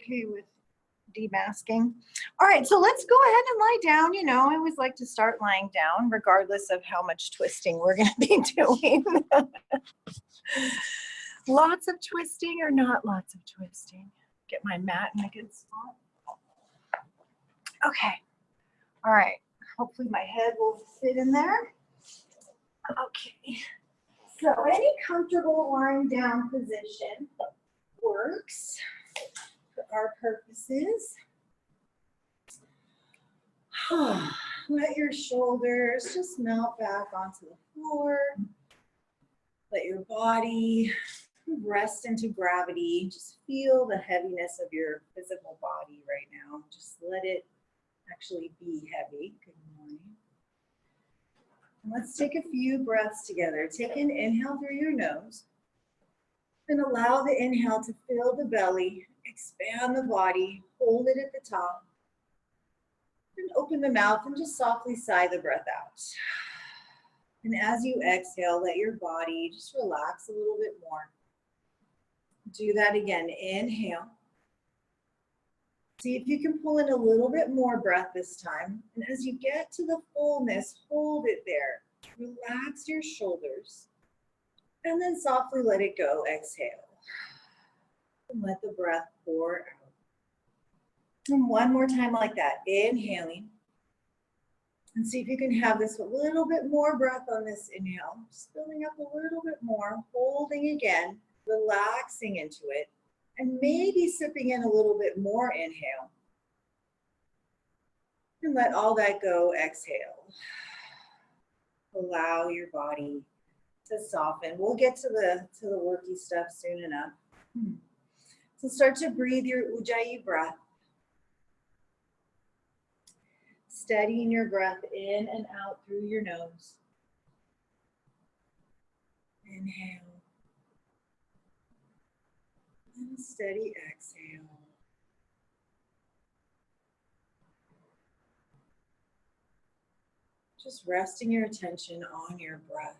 okay with demasking? All right, so let's go ahead and lie down. You know, I always like to start lying down regardless of how much twisting we're going to be doing. Lots of twisting or not lots of twisting? Get my mat in a good spot. Okay. All right. Hopefully my head will fit in there. Okay. So any comfortable lying down position works for our purposes. Let your shoulders just melt back onto the floor. Let your body rest into gravity. Just feel the heaviness of your physical body right now. Just let it actually be heavy. Good morning. And let's take a few breaths together. Take an inhale through your nose. And allow the inhale to fill the belly, expand the body, hold it at the top. And open the mouth and just softly sigh the breath out. And as you exhale, let your body just relax a little bit more. Do that again. Inhale. See if you can pull in a little bit more breath this time. And as you get to the fullness, hold it there. Relax your shoulders. And then softly let it go. Exhale. And let the breath pour out. And one more time like that. Inhaling. And see if you can have this a little bit more breath on this inhale. Just filling up a little bit more. Holding again. Relaxing into it. And maybe sipping in a little bit more inhale. And let all that go. Exhale. Allow your body to soften. We'll get to the worky stuff soon enough. So start to breathe your Ujjayi breath. Steadying your breath in and out through your nose. Inhale. And steady exhale. Just resting your attention on your breath.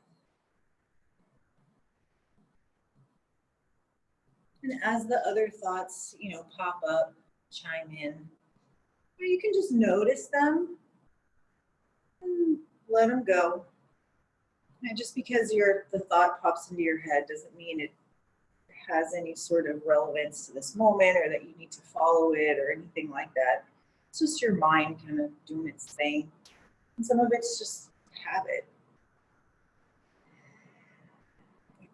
And as the other thoughts, pop up, chime in, or you can just notice them and let them go. And just because the thought pops into your head doesn't mean it has any sort of relevance to this moment or that you need to follow it or anything like that. It's just your mind kind of doing its thing. And some of it's just habit.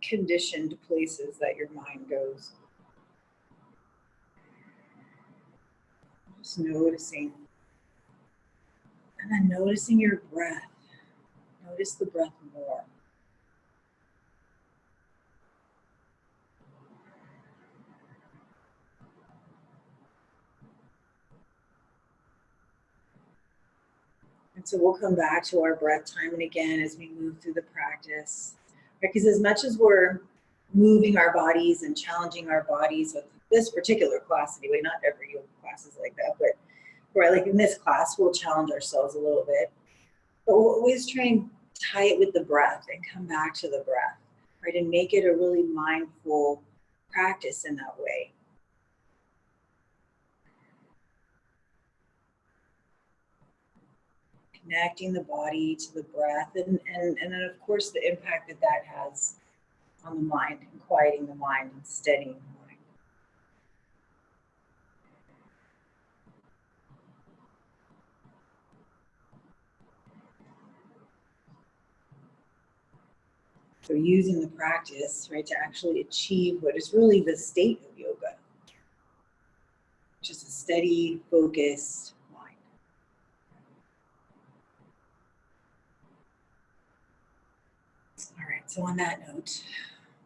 Conditioned places that your mind goes. Just noticing. And then noticing your breath. Notice the breath more. And so we'll come back to our breath time and again as we move through the practice. Because as much as we're moving our bodies and challenging our bodies with this particular class anyway, not every yoga class is like that, but like in this class, we'll challenge ourselves a little bit. But we'll always try and tie it with the breath and come back to the breath, right? And make it a really mindful practice in that way. Connecting the body to the breath and then of course the impact that has on the mind and quieting the mind and steadying the mind. So using the practice, right, to actually achieve what is really the state of yoga, which is a steady, focused mind. All right, so on that note,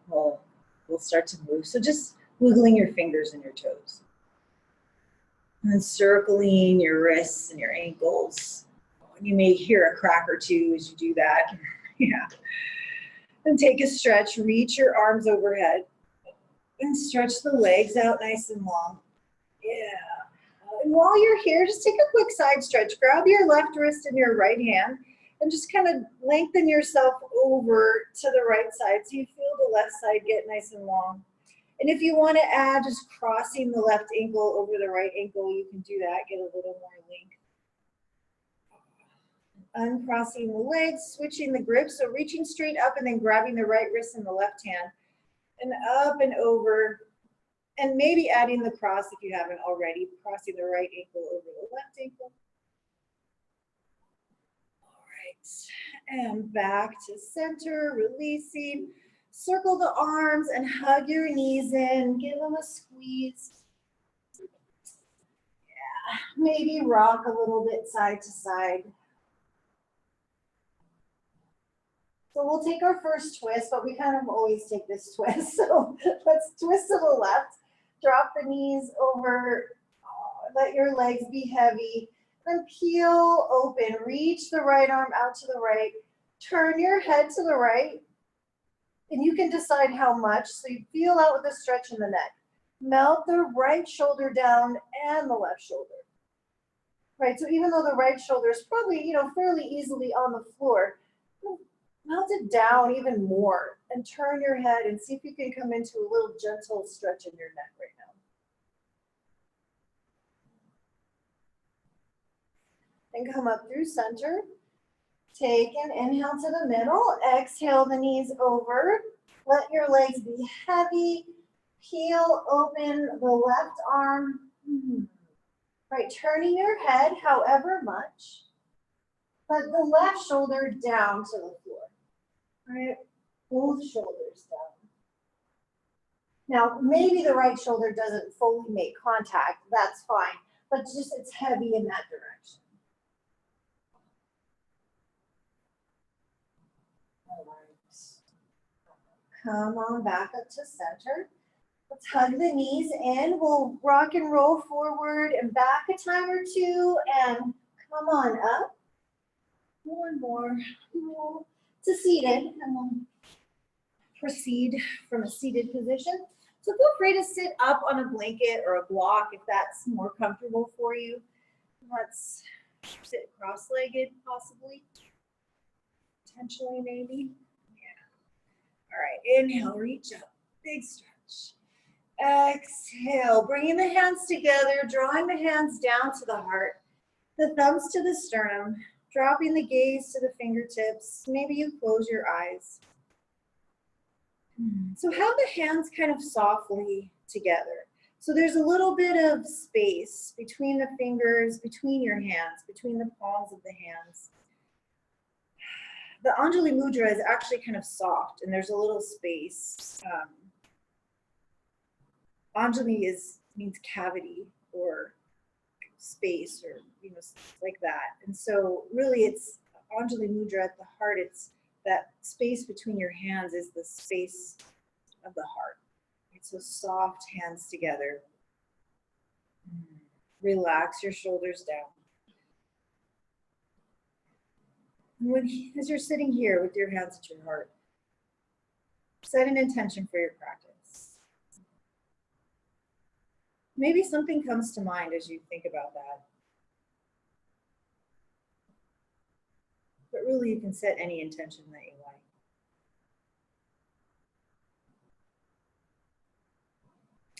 we'll start to move. So just wiggling your fingers and your toes. And then circling your wrists and your ankles. You may hear a crack or two as you do that. Yeah. And take a stretch, reach your arms overhead. And stretch the legs out nice and long. Yeah. And while you're here, just take a quick side stretch. Grab your left wrist in your right hand and just kind of lengthen yourself over to the right side so you feel the left side get nice and long. And if you want to add just crossing the left ankle over the right ankle, you can do that, get a little more length. Uncrossing the legs, switching the grip, so reaching straight up and then grabbing the right wrist in the left hand, and up and over, and maybe adding the cross if you haven't already, crossing the right ankle over the left ankle. All right, and back to center, releasing. Circle the arms and hug your knees in, give them a squeeze. Yeah, maybe rock a little bit side to side. So we'll take our first twist, but we kind of always take this twist. So let's twist to the left, drop the knees over, let your legs be heavy, then peel open, reach the right arm out to the right, turn your head to the right, and you can decide how much, so you feel out with the stretch in the neck. Melt the right shoulder down and the left shoulder. Right, so even though the right shoulder is probably, fairly easily on the floor, melt it down even more and turn your head and see if you can come into a little gentle stretch in your neck right now. Then come up through center. Take an inhale to the middle, exhale the knees over, let your legs be heavy, peel open the left arm, right, turning your head however much, let the left shoulder down to the floor, right, both shoulders down. Now, maybe the right shoulder doesn't fully make contact, that's fine, but just it's heavy in that direction. All right. Come on back up to center. Let's hug the knees in. We'll rock and roll forward and back a time or two and come on up. One more to seated, and we'll proceed from a seated position. So feel free to sit up on a blanket or a block if that's more comfortable for you. Let's sit cross-legged possibly, potentially maybe. All right, inhale, reach up, big stretch. Exhale, bringing the hands together, drawing the hands down to the heart, the thumbs to the sternum, dropping the gaze to the fingertips. Maybe you close your eyes. So have the hands kind of softly together. So there's a little bit of space between the fingers, between your hands, between the palms of the hands. The Anjali Mudra is actually kind of soft and there's a little space. Anjali means cavity or space or like that. And so really it's Anjali Mudra at the heart. It's that space between your hands is the space of the heart. It's so soft hands together. Relax your shoulders down. As you're sitting here with your hands at your heart, set an intention for your practice. Maybe something comes to mind as you think about that. But really you can set any intention that you like.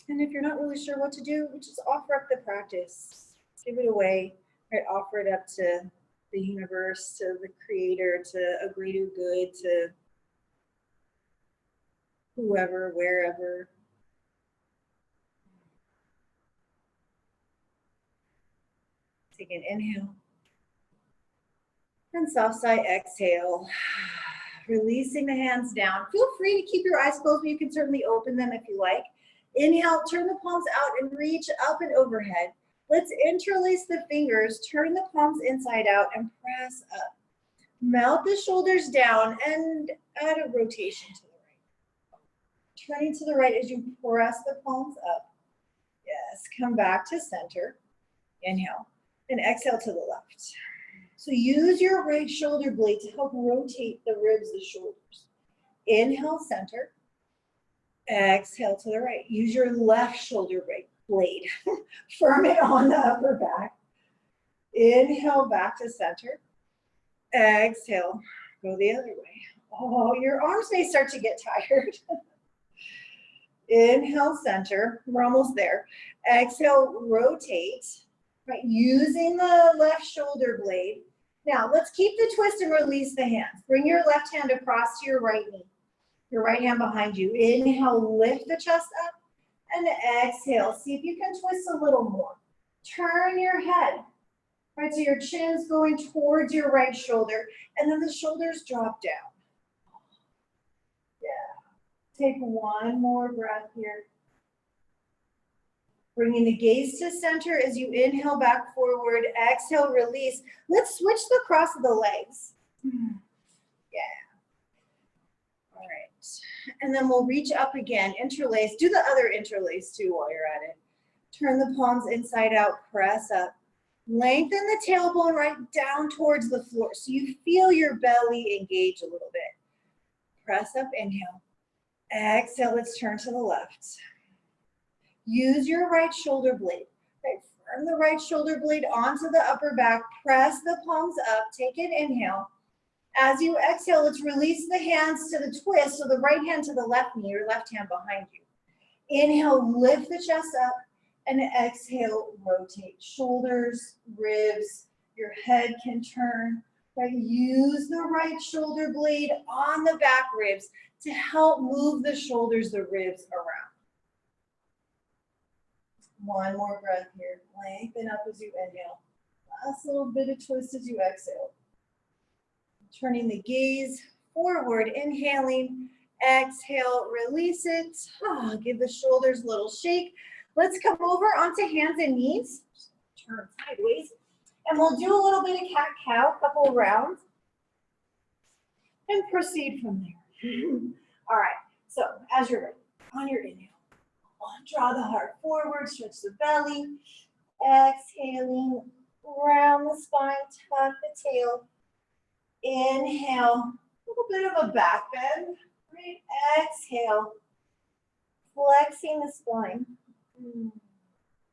And if you're not really sure what to do, just offer up the practice. Give it away, right? Offer it up to the universe, to the creator, to a greater good, to whoever, wherever. Take an inhale. And soft sigh, exhale. Releasing the hands down. Feel free to keep your eyes closed, but you can certainly open them if you like. Inhale, turn the palms out and reach up and overhead. Let's interlace the fingers, turn the palms inside out and press up. Melt the shoulders down and add a rotation to the right. Turning to the right as you press the palms up. Yes, come back to center. Inhale, and exhale to the left. So use your right shoulder blade to help rotate the ribs, the shoulders. Inhale, center. Exhale to the right. Use your left shoulder blade. Firm it on the upper back. Inhale back to center. Exhale, go the other way. Oh, your arms may start to get tired. Inhale, center. We're almost there. Exhale, rotate. Right, using the left shoulder blade. Now, let's keep the twist and release the hands. Bring your left hand across to your right knee. Your right hand behind you. Inhale, lift the chest up. And exhale. See if you can twist a little more. Turn your head. Right, so your chin's going towards your right shoulder. And then the shoulders drop down. Yeah. Take one more breath here. Bringing the gaze to center as you inhale back forward. Exhale, release. Let's switch the cross of the legs. Yeah. All right. And then we'll reach up again, interlace. Do the other interlace too while you're at it. Turn the palms inside out, press up. Lengthen the tailbone right down towards the floor so you feel your belly engage a little bit. Press up, inhale. Exhale, let's turn to the left. Use your right shoulder blade. Right, firm the right shoulder blade onto the upper back. Press the palms up. Take an inhale. As you exhale, let's release the hands to the twist. So the right hand to the left knee, your left hand behind you. Inhale, lift the chest up. And exhale, rotate. Shoulders, ribs, your head can turn. Right? Use the right shoulder blade on the back ribs to help move the shoulders, the ribs around. One more breath here. Lengthen up as you inhale. Last little bit of twist as you exhale. Turning the gaze forward, inhaling. Exhale, release it. Give the shoulders a little shake. Let's come over onto hands and knees. Turn sideways. And we'll do a little bit of cat-cow, a couple of rounds. And proceed from there. All right, so as you're ready, on your inhale. Draw the heart forward, stretch the belly. Exhaling, round the spine, tuck the tail. Inhale, a little bit of a back bend. Right? Exhale, flexing the spine.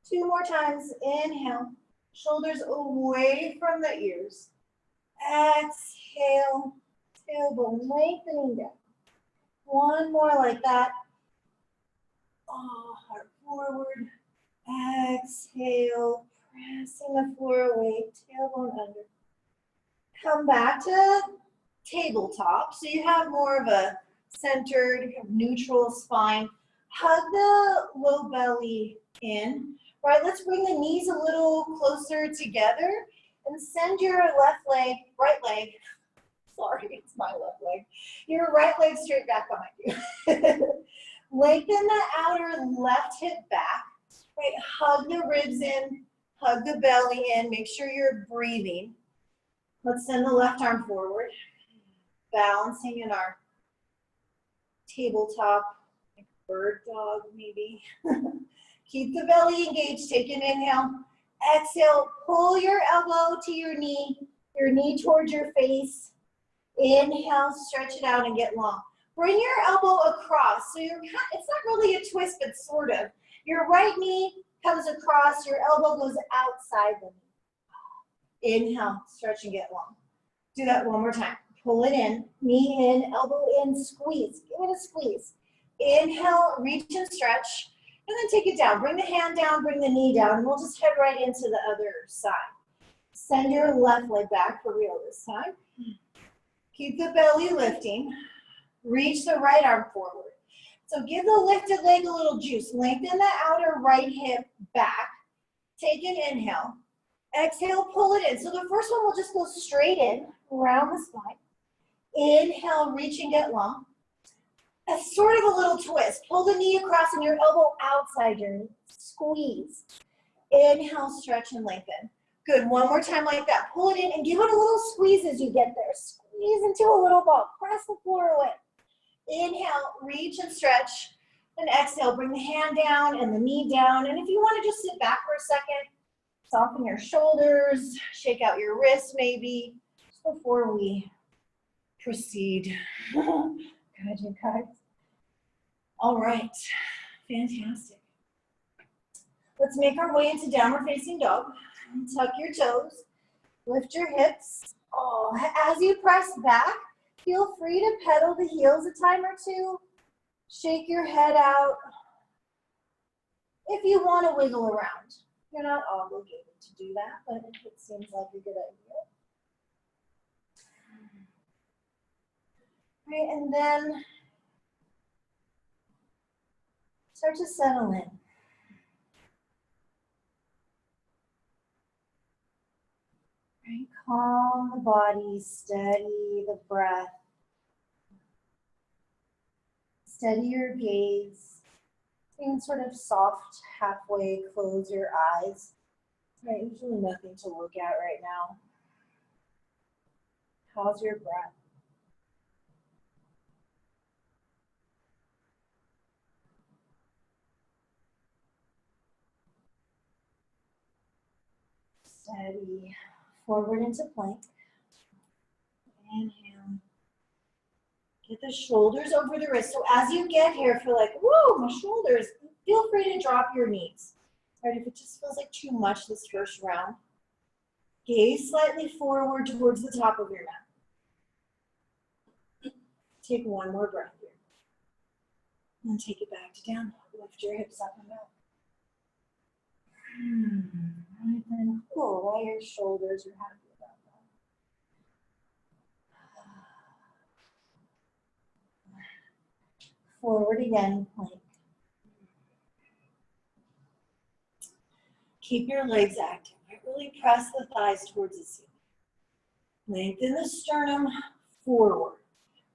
2 more times, inhale. Shoulders away from the ears. Exhale, tailbone lengthening down. 1 more like that. Heart forward. Exhale, pressing the floor away, tailbone under. Come back to tabletop. So you have more of a centered, neutral spine. Hug the low belly in. Right, let's bring the knees a little closer together and send your left leg, right leg, sorry, it's my left leg, your right leg straight back behind you. Lengthen the outer left hip back. Right, hug the ribs in, hug the belly in, make sure you're breathing. Let's send the left arm forward, balancing in our tabletop, like bird dog maybe. Keep the belly engaged, take an inhale. Exhale, pull your elbow to your knee towards your face. Inhale, stretch it out and get long. Bring your elbow across. So it's not really a twist, but sort of. Your right knee comes across, your elbow goes outside the knee. Inhale, stretch and get long. Do that one more time. Pull it in, knee in, elbow in, squeeze. Give it a squeeze. Inhale, reach and stretch. And then take it down. Bring the hand down, bring the knee down, and we'll just head right into the other side. Send your left leg back for real this time. Keep the belly lifting. Reach the right arm forward. So give the lifted leg a little juice. Lengthen the outer right hip back. Take an inhale. Exhale, pull it in. So the first one will just go straight in, around the spine. Inhale, reach and get long. A sort of a little twist. Pull the knee across and your elbow outside your knee. Squeeze. Inhale, stretch and lengthen. Good, one more time like that. Pull it in and give it a little squeeze as you get there. Squeeze into a little ball. Press the floor away. Inhale, reach and stretch. And exhale, bring the hand down and the knee down. And if you want to just sit back for a second, soften your shoulders, shake out your wrists maybe, just before we proceed. Good, you guys. All right, fantastic. Let's make our way into downward facing dog. Tuck your toes, lift your hips. As you press back, feel free to pedal the heels a time or two. Shake your head out, If you want to wiggle around, you're not obligated to do that, but if it seems like a good idea. Right, and then start to settle in. Right, calm the body, steady the breath. Steady your gaze. And sort of soft halfway close your eyes. Right, usually nothing to look at right now. How's your breath? Steady. Forward into plank. Inhale. Get the shoulders over the wrists. So as you get here, feel like, whoa, my shoulders. Feel free to drop your knees. Right, if it just feels like too much this first round, gaze slightly forward towards the top of your mat. Take one more breath here. And take it back to down. Lift your hips up and up. Right, then pull away your shoulders. You're happy about that. Forward again, plank. Keep your legs active. Right? Really press the thighs towards the ceiling. Lengthen the sternum forward.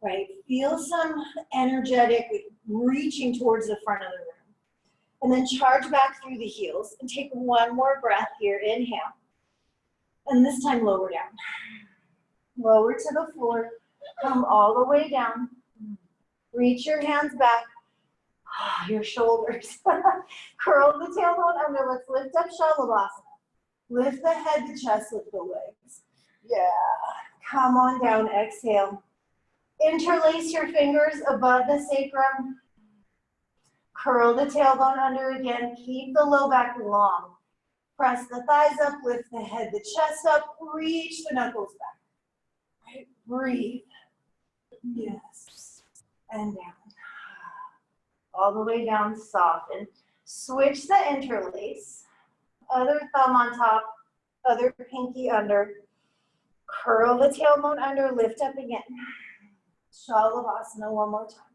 Right? Feel some energetic reaching towards the front of the room. And then charge back through the heels and take one more breath here. Inhale. And this time lower down. Lower to the floor. Come all the way down. Reach your hands back. Your shoulders. Curl the tailbone under. Let's lift up Shalabhasana. Lift the head, the chest, lift the legs. Yeah. Come on down. Exhale. Interlace your fingers above the sacrum. Curl the tailbone under again. Keep the low back long. Press the thighs up. Lift the head, the chest up. Reach the knuckles back. Right? Breathe. Yes. And down. All the way down, soften. Switch the interlace. Other thumb on top, other pinky under. Curl the tailbone under, lift up again. Shalabhasana one more time.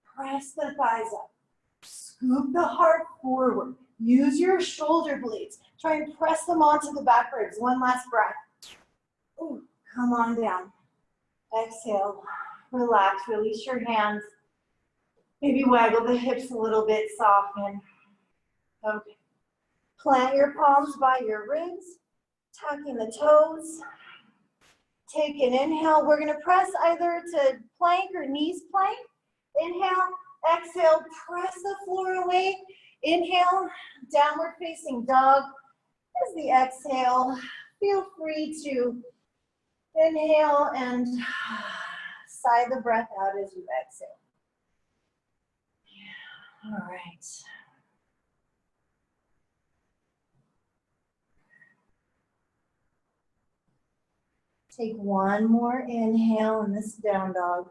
Press the thighs up. Scoop the heart forward. Use your shoulder blades. Try and press them onto the back ribs. One last breath. Ooh, come on down. Exhale. Relax, release your hands. Maybe waggle the hips a little bit, soften. Okay. Plant your palms by your ribs, tucking the toes. Take an inhale. We're going to press either to plank or knees plank. Inhale, exhale, press the floor away. Inhale, downward facing dog. As the exhale, feel free to inhale and sigh the breath out as you exhale. All right. Take one more inhale in this down dog.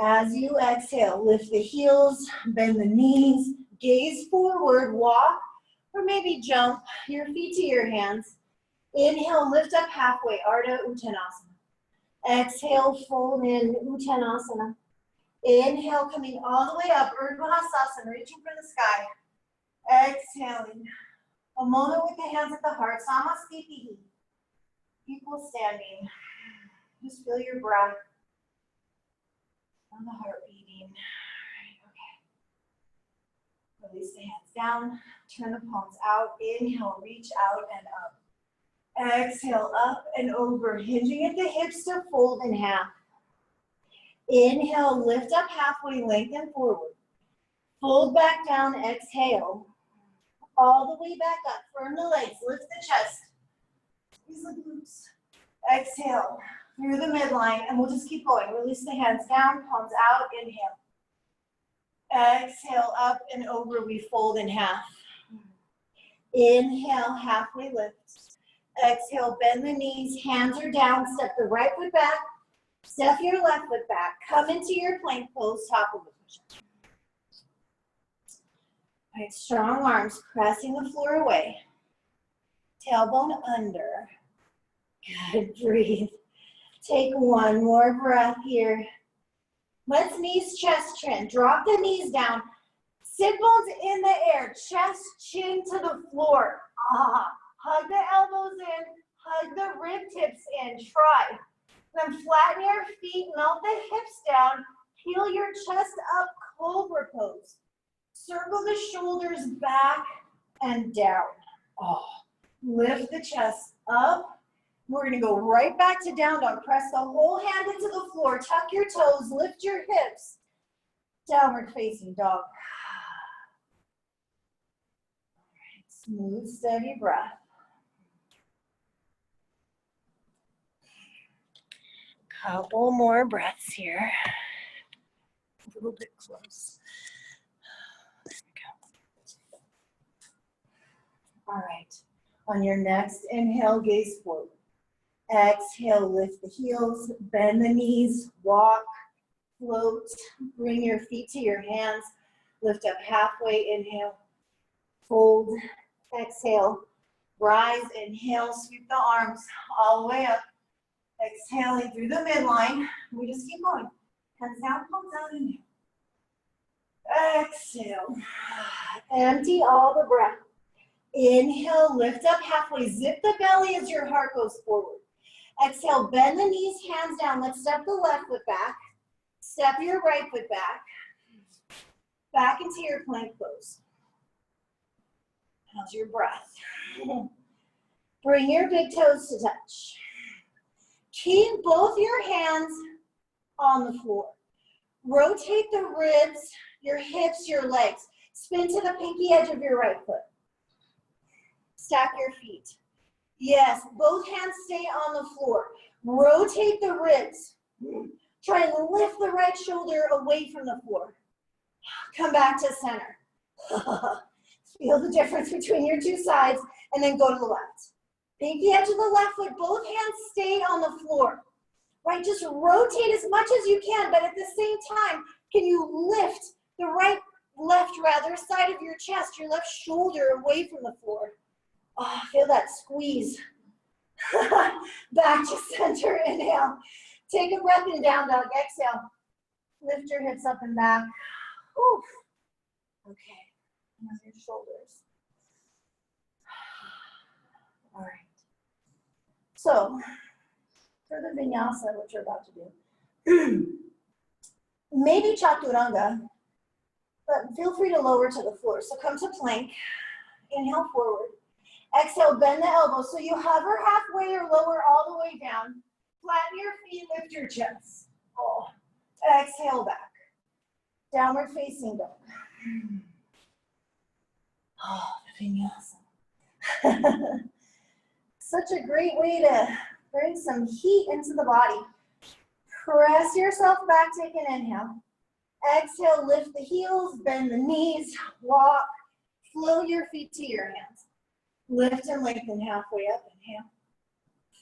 As you exhale, lift the heels, bend the knees, gaze forward, walk, or maybe jump your feet to your hands. Inhale, lift up halfway, Ardha Uttanasana. Exhale, fold in Uttanasana. Inhale, coming all the way up, Urdhva Hastasana, reaching for the sky. Exhaling. A moment with the hands at the heart, Samastitihi. Equal standing. Just feel your breath and the heart beating. Okay. Release the hands down, turn the palms out. Inhale, reach out and up. Exhale, up and over, hinging at the hips to fold in half. Inhale, lift up halfway, lengthen forward. Fold back down, exhale. All the way back up, firm the legs, lift the chest. Squeeze the glutes. Exhale through the midline, and we'll just keep going. Release the hands down, palms out, inhale. Exhale, up and over, we fold in half. Inhale, halfway lift. Exhale, bend the knees, hands are down, step the right foot back, step your left foot back. Come into your plank pose, top of the cushion. Right, strong arms pressing the floor away. Tailbone under. Good, breathe. Take one more breath here. Let's knees, chest, chin. Drop the knees down. Sit bones in the air. Chest, chin to the floor. Hug the elbows in. Hug the rib tips in. Try. Then flatten your feet. Melt the hips down. Peel your chest up. Cobra pose. Circle the shoulders back and down. Lift the chest up. We're going to go right back to down dog. Press the whole hand into the floor. Tuck your toes. Lift your hips. Downward facing dog. Smooth, steady breath. Couple more breaths here. A little bit close. There we go. All right. On your next inhale, gaze forward. Exhale, lift the heels, bend the knees, walk, float. Bring your feet to your hands. Lift up halfway, inhale. Fold, exhale. Rise, inhale, sweep the arms all the way up. Exhaling through the midline. We just keep going. Hands down, palms down, inhale. Exhale. Empty all the breath. Inhale, lift up halfway. Zip the belly as your heart goes forward. Exhale, bend the knees, hands down. Let's step the left foot back. Step your right foot back. Back into your plank pose. How's your breath? Bring your big toes to touch. Keep both your hands on the floor. Rotate the ribs, your hips, your legs. Spin to the pinky edge of your right foot. Stack your feet. Yes, both hands stay on the floor. Rotate the ribs. Try and lift the right shoulder away from the floor. Come back to center. Feel the difference between your two sides and then go to the left. Pinky edge of the left foot, both hands stay on the floor. Right, just rotate as much as you can, but at the same time, can you lift the left side of your chest, your left shoulder away from the floor? Feel that squeeze. Back to center, inhale. Take a breath in, down dog, exhale. Lift your hips up and back. Oof. Okay, and your shoulders. All right. So, for the vinyasa, which you're about to do, maybe chaturanga, but feel free to lower to the floor. So come to plank, inhale forward. Exhale, bend the elbows. So you hover halfway or lower all the way down. Flatten your feet, lift your chest. Exhale back. Downward facing dog. The vinyasa. Such a great way to bring some heat into the body. Press yourself back, take an inhale. Exhale, lift the heels, bend the knees, walk, flow your feet to your hands. Lift and lengthen halfway up, inhale.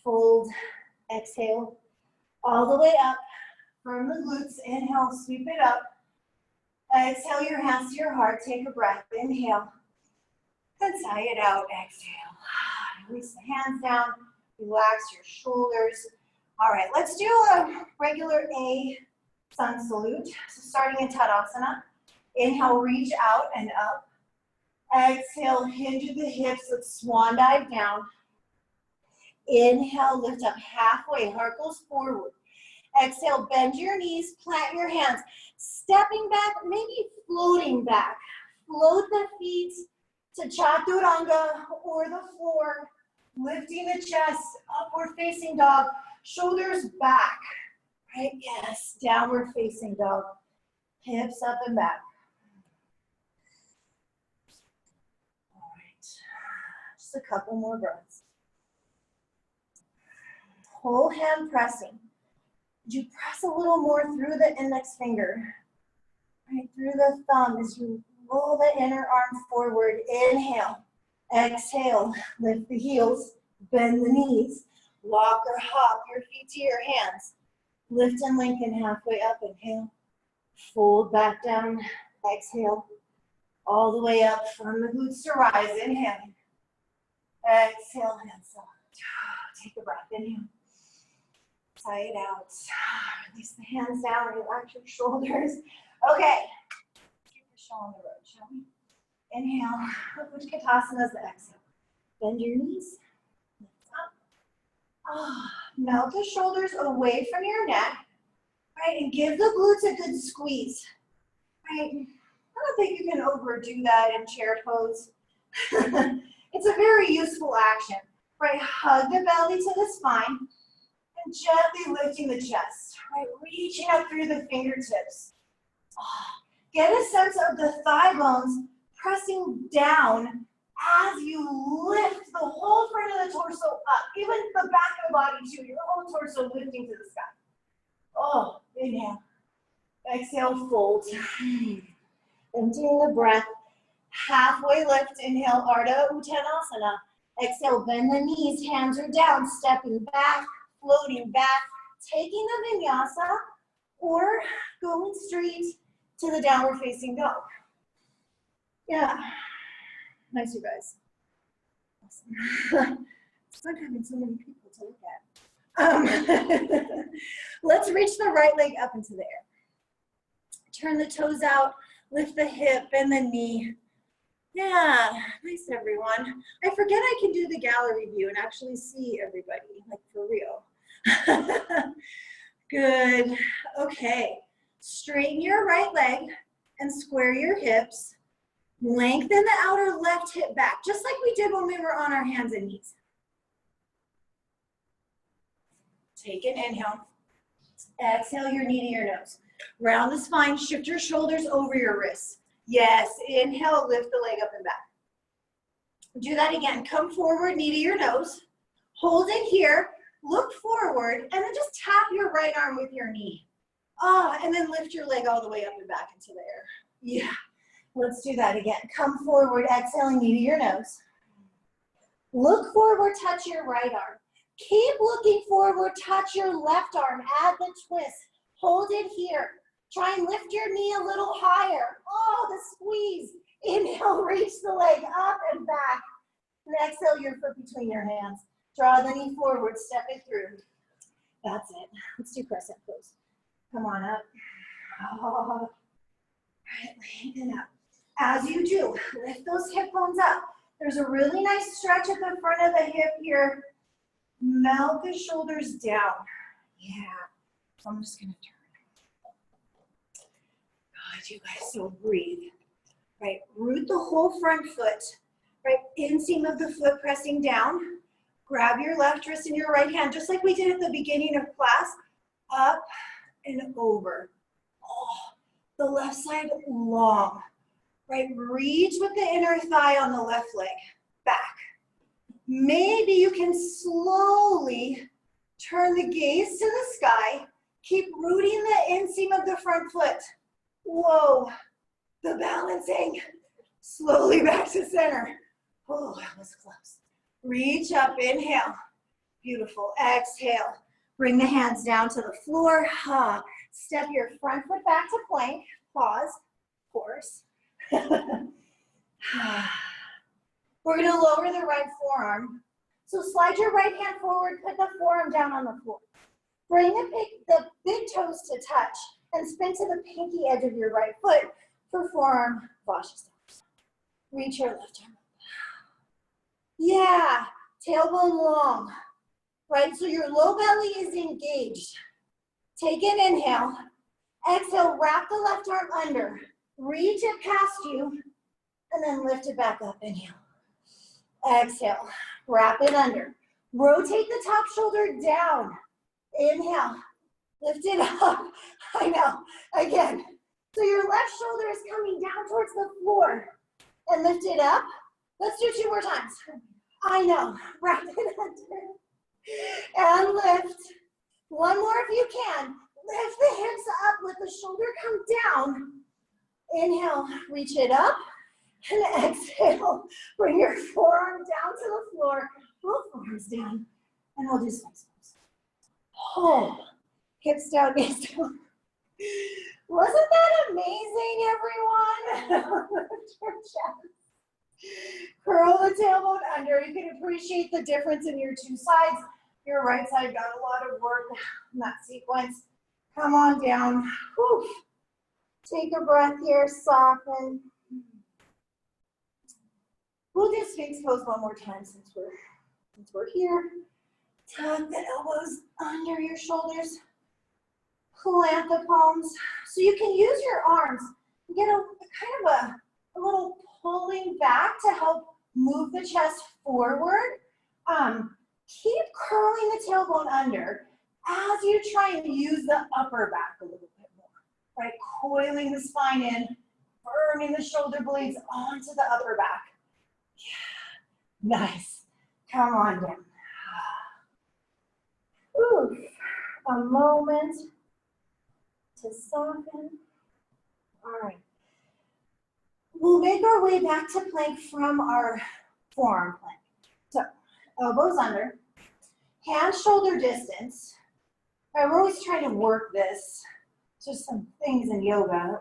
Fold, exhale, all the way up from the glutes. Inhale, sweep it up. Exhale your hands to your heart, take a breath, inhale. And sigh it out, exhale. Release the hands down, relax your shoulders. All right, let's do a regular A sun salute. So starting in Tadasana, inhale, reach out and up. Exhale, hinge at the hips, let's swan dive down. Inhale, lift up halfway, heart goes forward. Exhale, bend your knees, plant your hands. Stepping back, maybe floating back. Float the feet to chaturanga or the floor. Lifting the chest, upward facing dog, shoulders back, right? Yes, downward facing dog, hips up and back. All right, just a couple more breaths. Whole hand pressing. Would you press a little more through the index finger, right? Through the thumb as you roll the inner arm forward. Inhale. Exhale, lift the heels, bend the knees, walk or hop your feet to your hands. Lift and lengthen halfway up, inhale. Fold back down, exhale. All the way up from the glutes to rise. Inhale. Exhale, hands up. Take a breath. Inhale. Sigh it out. Release the hands down. Relax your shoulders. Okay. Keep the show on the road, shall we? Inhale. Utkatasana is the exhale. Bend your knees. Lift up. Melt the shoulders away from your neck. Right, and give the glutes a good squeeze. Right. I don't think you can overdo that in chair pose. It's a very useful action. Right, hug the belly to the spine and gently lifting the chest. Right, reaching up through the fingertips. Get a sense of the thigh bones pressing down as you lift the whole front of the torso up, even the back of the body too, your whole torso lifting to the sky. Oh, inhale. Exhale, fold. Emptying the breath. Halfway lift. Inhale, Ardha Uttanasana. Exhale, bend the knees, hands are down, stepping back, floating back, taking the vinyasa, or going straight to the downward facing dog. Yeah. Nice, you guys. Awesome. It's like having so many people to look at. Let's reach the right leg up into the air. Turn the toes out, lift the hip and the knee. Yeah, nice everyone. I forget I can do the gallery view and actually see everybody, like for real. Good. Okay. Straighten your right leg and square your hips. Lengthen the outer left hip back, just like we did when we were on our hands and knees. Take an inhale. Exhale your knee to your nose. Round the spine, shift your shoulders over your wrists. Yes, inhale, lift the leg up and back. Do that again. Come forward, knee to your nose. Hold it here, look forward, and then just tap your right arm with your knee. And then lift your leg all the way up and back into the air. Yeah, let's do that again. Come forward, exhaling, knee to your nose. Look forward, touch your right arm. Keep looking forward, touch your left arm, add the twist. Hold it here. Try and lift your knee a little higher. Oh, the squeeze. Inhale, reach the leg up and back. And exhale your foot between your hands. Draw the knee forward, step it through. That's it. Let's do crescent pose. Come on up. Oh. Right, lengthen up. As you do, lift those hip bones up. There's a really nice stretch at the front of the hip here. Melt the shoulders down. Yeah. So I'm just going to turn. God, you guys, so breathe. Right, root the whole front foot. Right, inseam of the foot pressing down. Grab your left wrist in your right hand, just like we did at the beginning of class. Up and over. Oh, the left side long. Right, reach with the inner thigh on the left leg. Back. Maybe you can slowly turn the gaze to the sky. Keep rooting the inseam of the front foot. Whoa, the balancing. Slowly back to center. Oh, that was close. Reach up, inhale. Beautiful, exhale. Bring the hands down to the floor. Step your front foot back to plank. Pause, of course. We're gonna lower the right forearm. So slide your right hand forward, put the forearm down on the floor. Bring the big toes to touch and spin to the pinky edge of your right foot for forearm Vashisthana. Reach your left arm up. Yeah, tailbone long, right? So your low belly is engaged. Take an inhale. Exhale, wrap the left arm under. Reach it past you, and then lift it back up. Inhale. Exhale, wrap it under. Rotate the top shoulder down. Inhale, lift it up. I know, again. So your left shoulder is coming down towards the floor. And lift it up. Let's do 2 more times. I know, wrap it under. And lift. 1 more if you can. Lift the hips up, let the shoulder come down. Inhale, reach it up. And exhale, bring your forearm down to the floor. Both forearms down. And we'll do spice pose. Oh, hips down, knees down. Wasn't that amazing, everyone? Lift your chest. Curl the tailbone under. You can appreciate the difference in your two sides. Your right side got a lot of work in that sequence. Come on down. Whew. Take a breath here, soften. We'll do Sphinx pose one more time since we're here. Tuck the elbows under your shoulders. Plant the palms. So you can use your arms and get a kind of a little pulling back to help move the chest forward. Keep curling the tailbone under as you try and use the upper back a little bit more, right? Coiling the spine in, burning the shoulder blades onto the upper back. Yeah, nice. Come on down. Oof. A moment to soften. All right. We'll make our way back to plank from our forearm plank. So elbows under, hands shoulder distance. Right, we're always trying to work this. Just some things in yoga,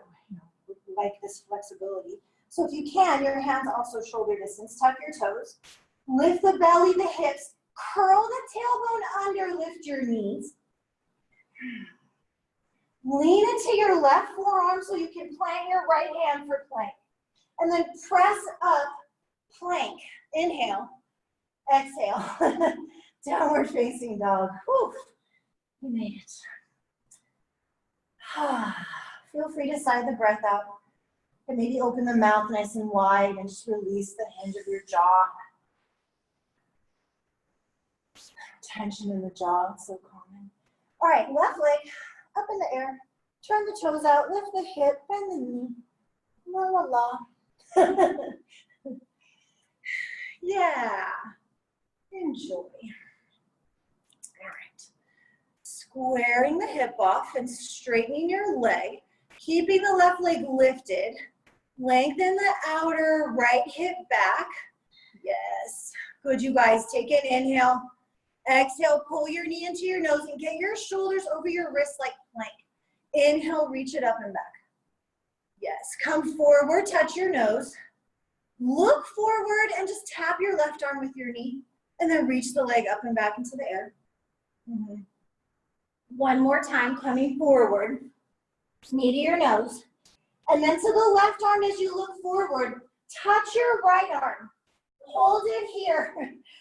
like this flexibility. So if you can, your hands also shoulder distance. Tuck your toes. Lift the belly, the hips. Curl the tailbone under. Lift your knees. Lean into your left forearm so you can plant your right hand for plank. And then press up, plank. Inhale, exhale. Downward facing dog. Whew. You made it. Feel free to sigh the breath out. And maybe open the mouth nice and wide and just release the hinge of your jaw. Tension in the jaw, it's so common. All right, left leg up in the air. Turn the toes out, lift the hip, bend the knee. La la la. Yeah, enjoy. All right. Squaring the hip off and straightening your leg, keeping the left leg lifted. Lengthen the outer right hip back. Yes, good, you guys. Take an inhale. Exhale, pull your knee into your nose and get your shoulders over your wrists like plank. Inhale, reach it up and back. Yes, come forward, touch your nose. Look forward and just tap your left arm with your knee and then reach the leg up and back into the air. One more time, coming forward, knee to your nose. And then to the left arm as you look forward, touch your right arm. Hold it here.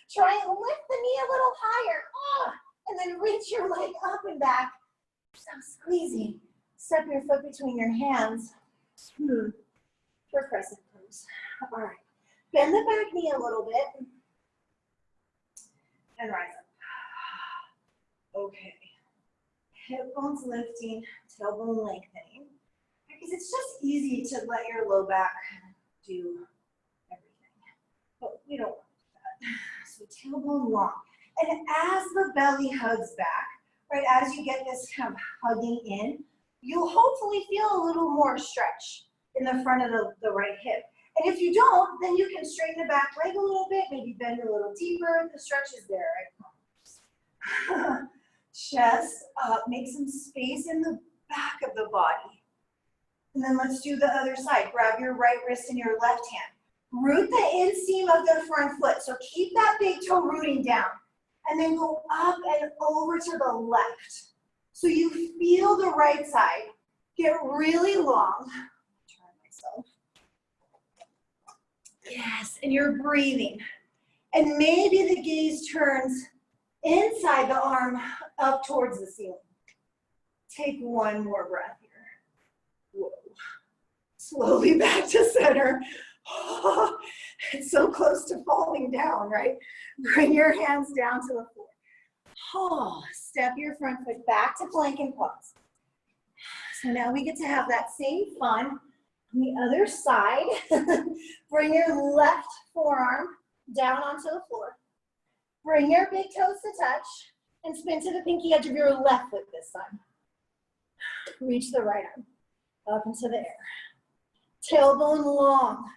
Try and lift the knee a little higher. And then reach your leg up and back. So squeezy. Step your foot between your hands. For crescent pose. All right. Bend the back knee a little bit. And rise up. Okay. Hip bones lifting, tailbone lengthening. Because it's just easy to let your low back do everything. But we don't want that. So tailbone long. And as the belly hugs back, right, as you get this kind of hugging in, you'll hopefully feel a little more stretch in the front of the right hip. And if you don't, then you can straighten the back leg a little bit, maybe bend a little deeper. The stretch is there, I promise. Chest up, make some space in the back of the body. And then let's do the other side. Grab your right wrist in your left hand. Root the inseam of the front foot. So keep that big toe rooting down. And then go up and over to the left. So you feel the right side get really long. Turn myself. Yes, and you're breathing. And maybe the gaze turns inside the arm up towards the ceiling. Take one more breath here. Whoa. Slowly back to center. Oh, it's so close to falling down, right? Bring your hands down to the floor. Oh, step your front foot back to plank and pause. So now we get to have that same fun on the other side. Bring your left forearm down onto the floor. Bring your big toes to touch and spin to the pinky edge of your left foot this time. Reach the right arm up into the air. Tailbone long,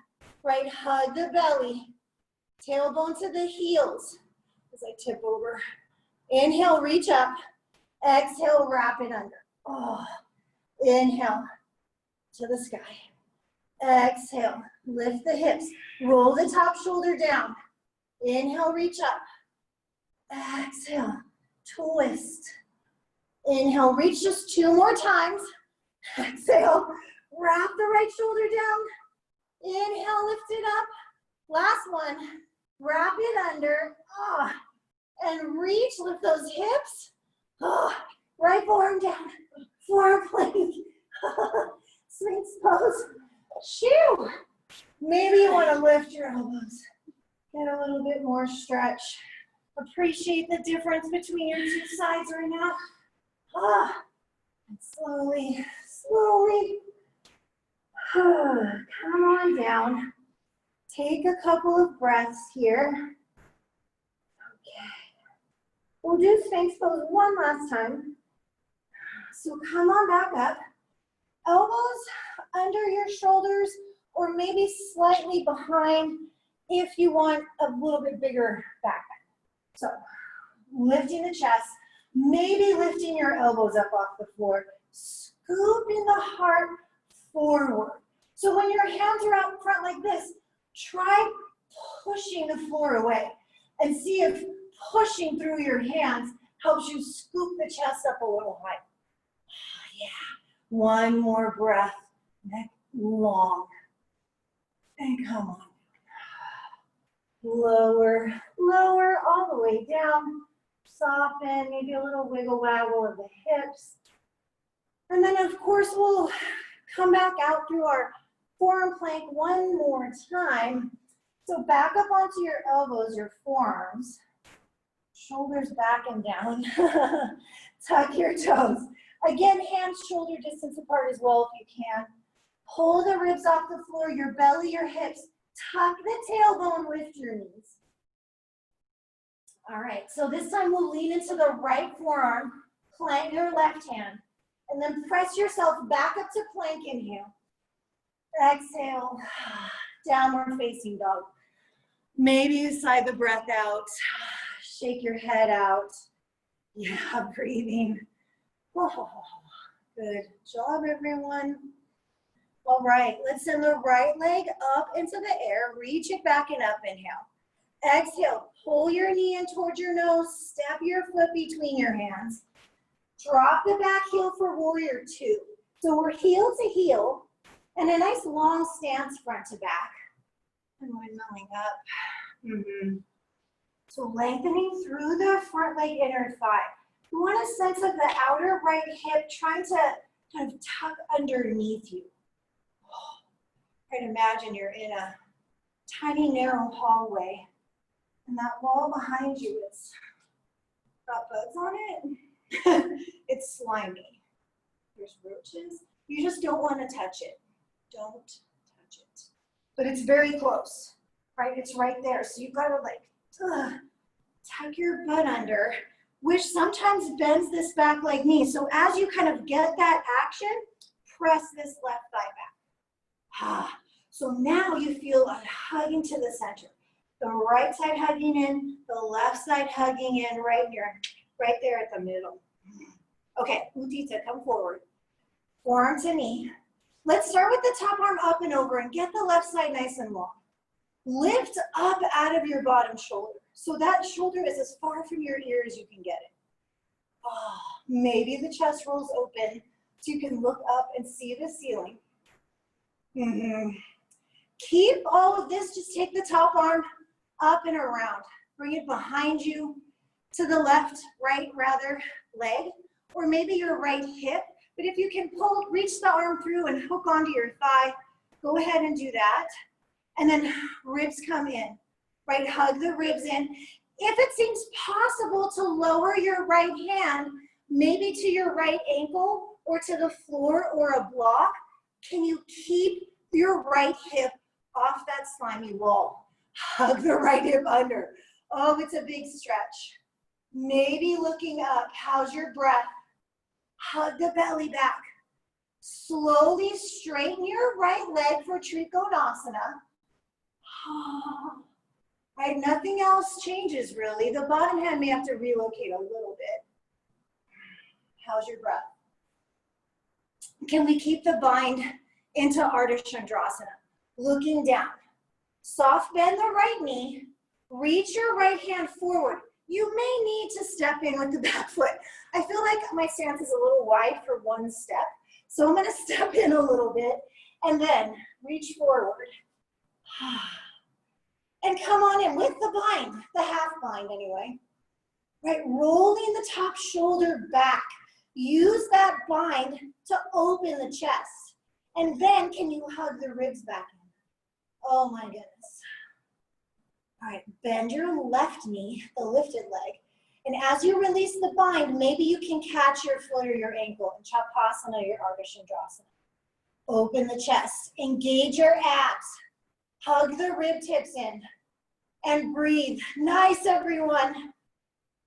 right? Hug the belly. Tailbone to the heels as I tip over. Inhale, reach up. Exhale, wrap it under. Oh, Inhale to the sky. Exhale, lift the hips. Roll the top shoulder down. Inhale, reach up. Exhale, twist. Inhale, reach just 2 more times. Exhale, wrap the right shoulder down. Inhale, lift it up. Last one, wrap it under. And reach, lift those hips. Right forearm down, forearm plank. Sphinx pose. Shoo! Maybe you want to lift your elbows. Get a little bit more stretch. Appreciate the difference between your 2 sides right now. And slowly, slowly, come on down. Take a couple of breaths here. Okay. We'll do Sphinx pose one last time. So come on back up. Elbows under your shoulders or maybe slightly behind if you want a little bit bigger back bend. So lifting the chest, maybe lifting your elbows up off the floor, scooping the heart forward. So when your hands are out front like this, try pushing the floor away and see if pushing through your hands helps you scoop the chest up a little higher. Yeah. One more breath, neck long. And come on. Lower, lower, all the way down. Soften, maybe a little wiggle waggle of the hips. And then of course we'll come back out through our forearm plank one more time. So back up onto your elbows, your forearms. Shoulders back and down. Tuck your toes. Again, hands shoulder distance apart as well if you can. Pull the ribs off the floor, your belly, your hips. Tuck the tailbone, lift your knees. All right, so this time we'll lean into the right forearm, plant your left hand, and then press yourself back up to plank, inhale. Exhale, downward facing dog. Maybe you sigh the breath out, shake your head out. Yeah, breathing. Oh, good job, everyone. All right, let's send the right leg up into the air. Reach it back and up, inhale. Exhale, pull your knee in towards your nose. Step your foot between your hands. Drop the back heel for warrior 2. So we're heel to heel and a nice long stance front to back. And windmilling up. So lengthening through the front leg, inner thigh. You want a sense of the outer right hip trying to kind of tuck underneath you. Try to imagine you're in a tiny narrow hallway and that wall behind you is got bugs on it. It's slimy. There's roaches. You just don't want to touch it. Don't touch it. But it's very close, right? It's right there. So you've got to tuck your butt under, which sometimes bends this back like me. So as you kind of get that action, press this left thigh back. So now you feel a hugging to the center. The right side hugging in, the left side hugging in right here, right there at the middle. Okay, Utita, come forward. Forearm to knee. Let's start with the top arm up and over and get the left side nice and long. Lift up out of your bottom shoulder. So that shoulder is as far from your ear as you can get it. Maybe the chest rolls open so you can look up and see the ceiling. Keep all of this, just take the top arm up and around. Bring it behind you to the left, right rather, leg, or maybe your right hip. But if you can pull, reach the arm through and hook onto your thigh, go ahead and do that. And then ribs come in, right? Hug the ribs in. If it seems possible to lower your right hand, maybe to your right ankle or to the floor or a block, can you keep your right hip off that slimy wall? Hug the right hip under. Oh, it's a big stretch. Maybe looking up. How's your breath? Hug the belly back. Slowly straighten your right leg for Trikonasana. Right, nothing else changes really. The bottom hand may have to relocate a little bit. How's your breath? Can we keep the bind into Ardha Chandrasana? Looking down. Soft bend the right knee. Reach your right hand forward. You may need to step in with the back foot. I feel like my stance is a little wide for one step. So I'm going to step in a little bit and then reach forward. And come on in with the bind, the half bind anyway. Right, rolling the top shoulder back. Use that bind to open the chest. And then can you hug the ribs back in? Oh my goodness. All right, bend your left knee, the lifted leg. And as you release the bind, maybe you can catch your foot or your ankle in Chapasana, your Ardha Chandrasana. Open the chest, engage your abs, hug the rib tips in, and breathe. Nice, everyone.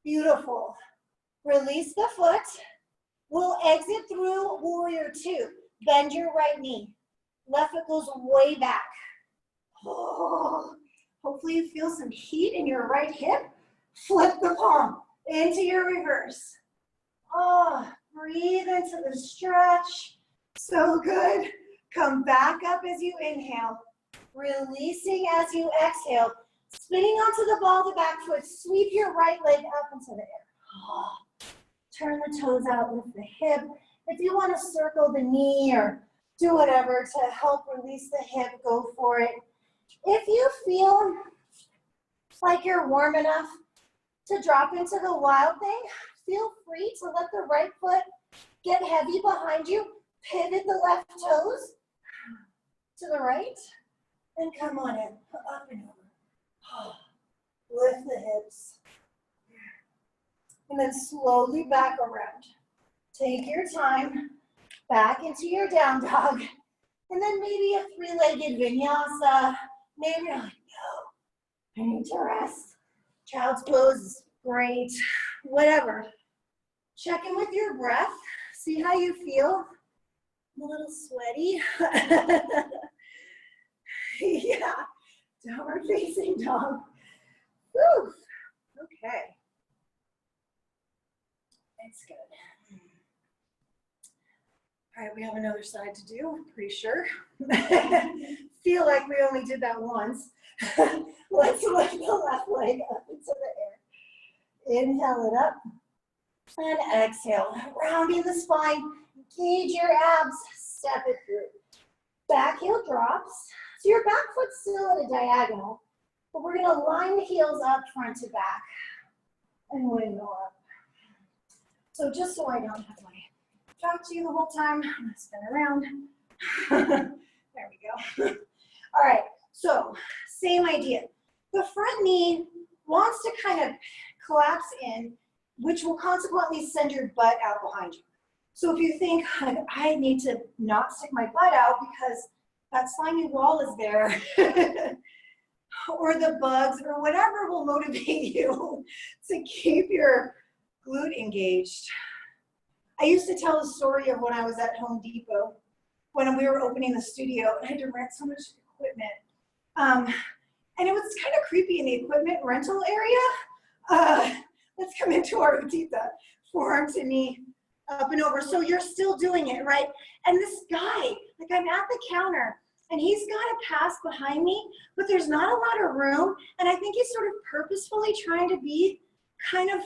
Beautiful. Release the foot. We'll exit through Warrior Two. Bend your right knee. Left foot goes way back. Oh, hopefully you feel some heat in your right hip. Flip the palm into your reverse. Oh, breathe into the stretch. So good. Come back up as you inhale. Releasing as you exhale. Spinning onto the ball of the back foot. Sweep your right leg up into the air. Oh, turn the toes out with the hip. If you want to circle the knee or do whatever to help release the hip, go for it. If you feel like you're warm enough to drop into the wild thing, feel free to let the right foot get heavy behind you. Pivot the left toes to the right and come on in, up and over. Lift the hips. And then slowly back around. Take your time, back into your down dog. And then maybe a three-legged vinyasa. Maybe you're like, no, I need to rest. Child's pose is great. Whatever. Check in with your breath. See how you feel. I'm a little sweaty. Yeah. Downward facing dog. Whew. Okay. It's good. All right, we have another side to do, I'm pretty sure. Feel like we only did that once. Let's lift the left leg up into the air. Inhale it up. And exhale. Rounding the spine. Engage your abs. Step it through. Back heel drops. So your back foot's still at a diagonal, but we're going to line the heels up front to back and windmill up. So just so I don't have my talk to you the whole time, I'm going to spin around. There we go. All right, so same idea. The front knee wants to kind of collapse in, which will consequently send your butt out behind you. So if you think, I need to not stick my butt out because that slimy wall is there, or the bugs, or whatever will motivate you to keep your glute engaged. I used to tell a story of when I was at Home Depot, when we were opening the studio, and I had to rent so much equipment. And it was kind of creepy in the equipment rental area. Let's come into our Udita, forearm to knee, up and over. So you're still doing it, right? And this guy, like I'm at the counter, and he's got a pass behind me, but there's not a lot of room. And I think he's sort of purposefully trying to be kind of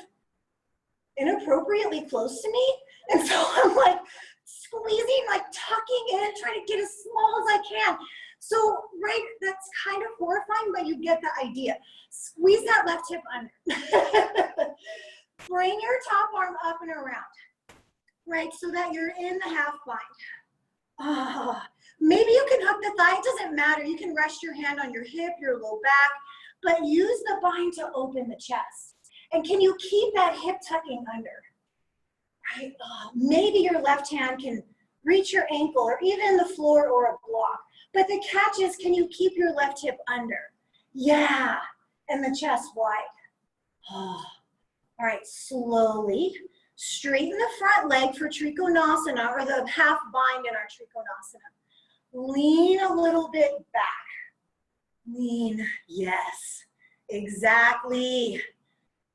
inappropriately close to me. And so I'm like squeezing, like tucking in, trying to get as small as I can. So, right, that's kind of horrifying, but you get the idea. Squeeze that left hip under. Bring your top arm up and around, right, so that you're in the half bind. Maybe you can hook the thigh, it doesn't matter. You can rest your hand on your hip, your low back, but use the bind to open the chest. And can you keep that hip tucking under? Right? Maybe your left hand can reach your ankle or even the floor or a block. But the catch is, can you keep your left hip under? Yeah, and the chest wide. All right, slowly straighten the front leg for Trikonasana, or the half bind in our Trikonasana. Lean a little bit back. Lean, yes, exactly.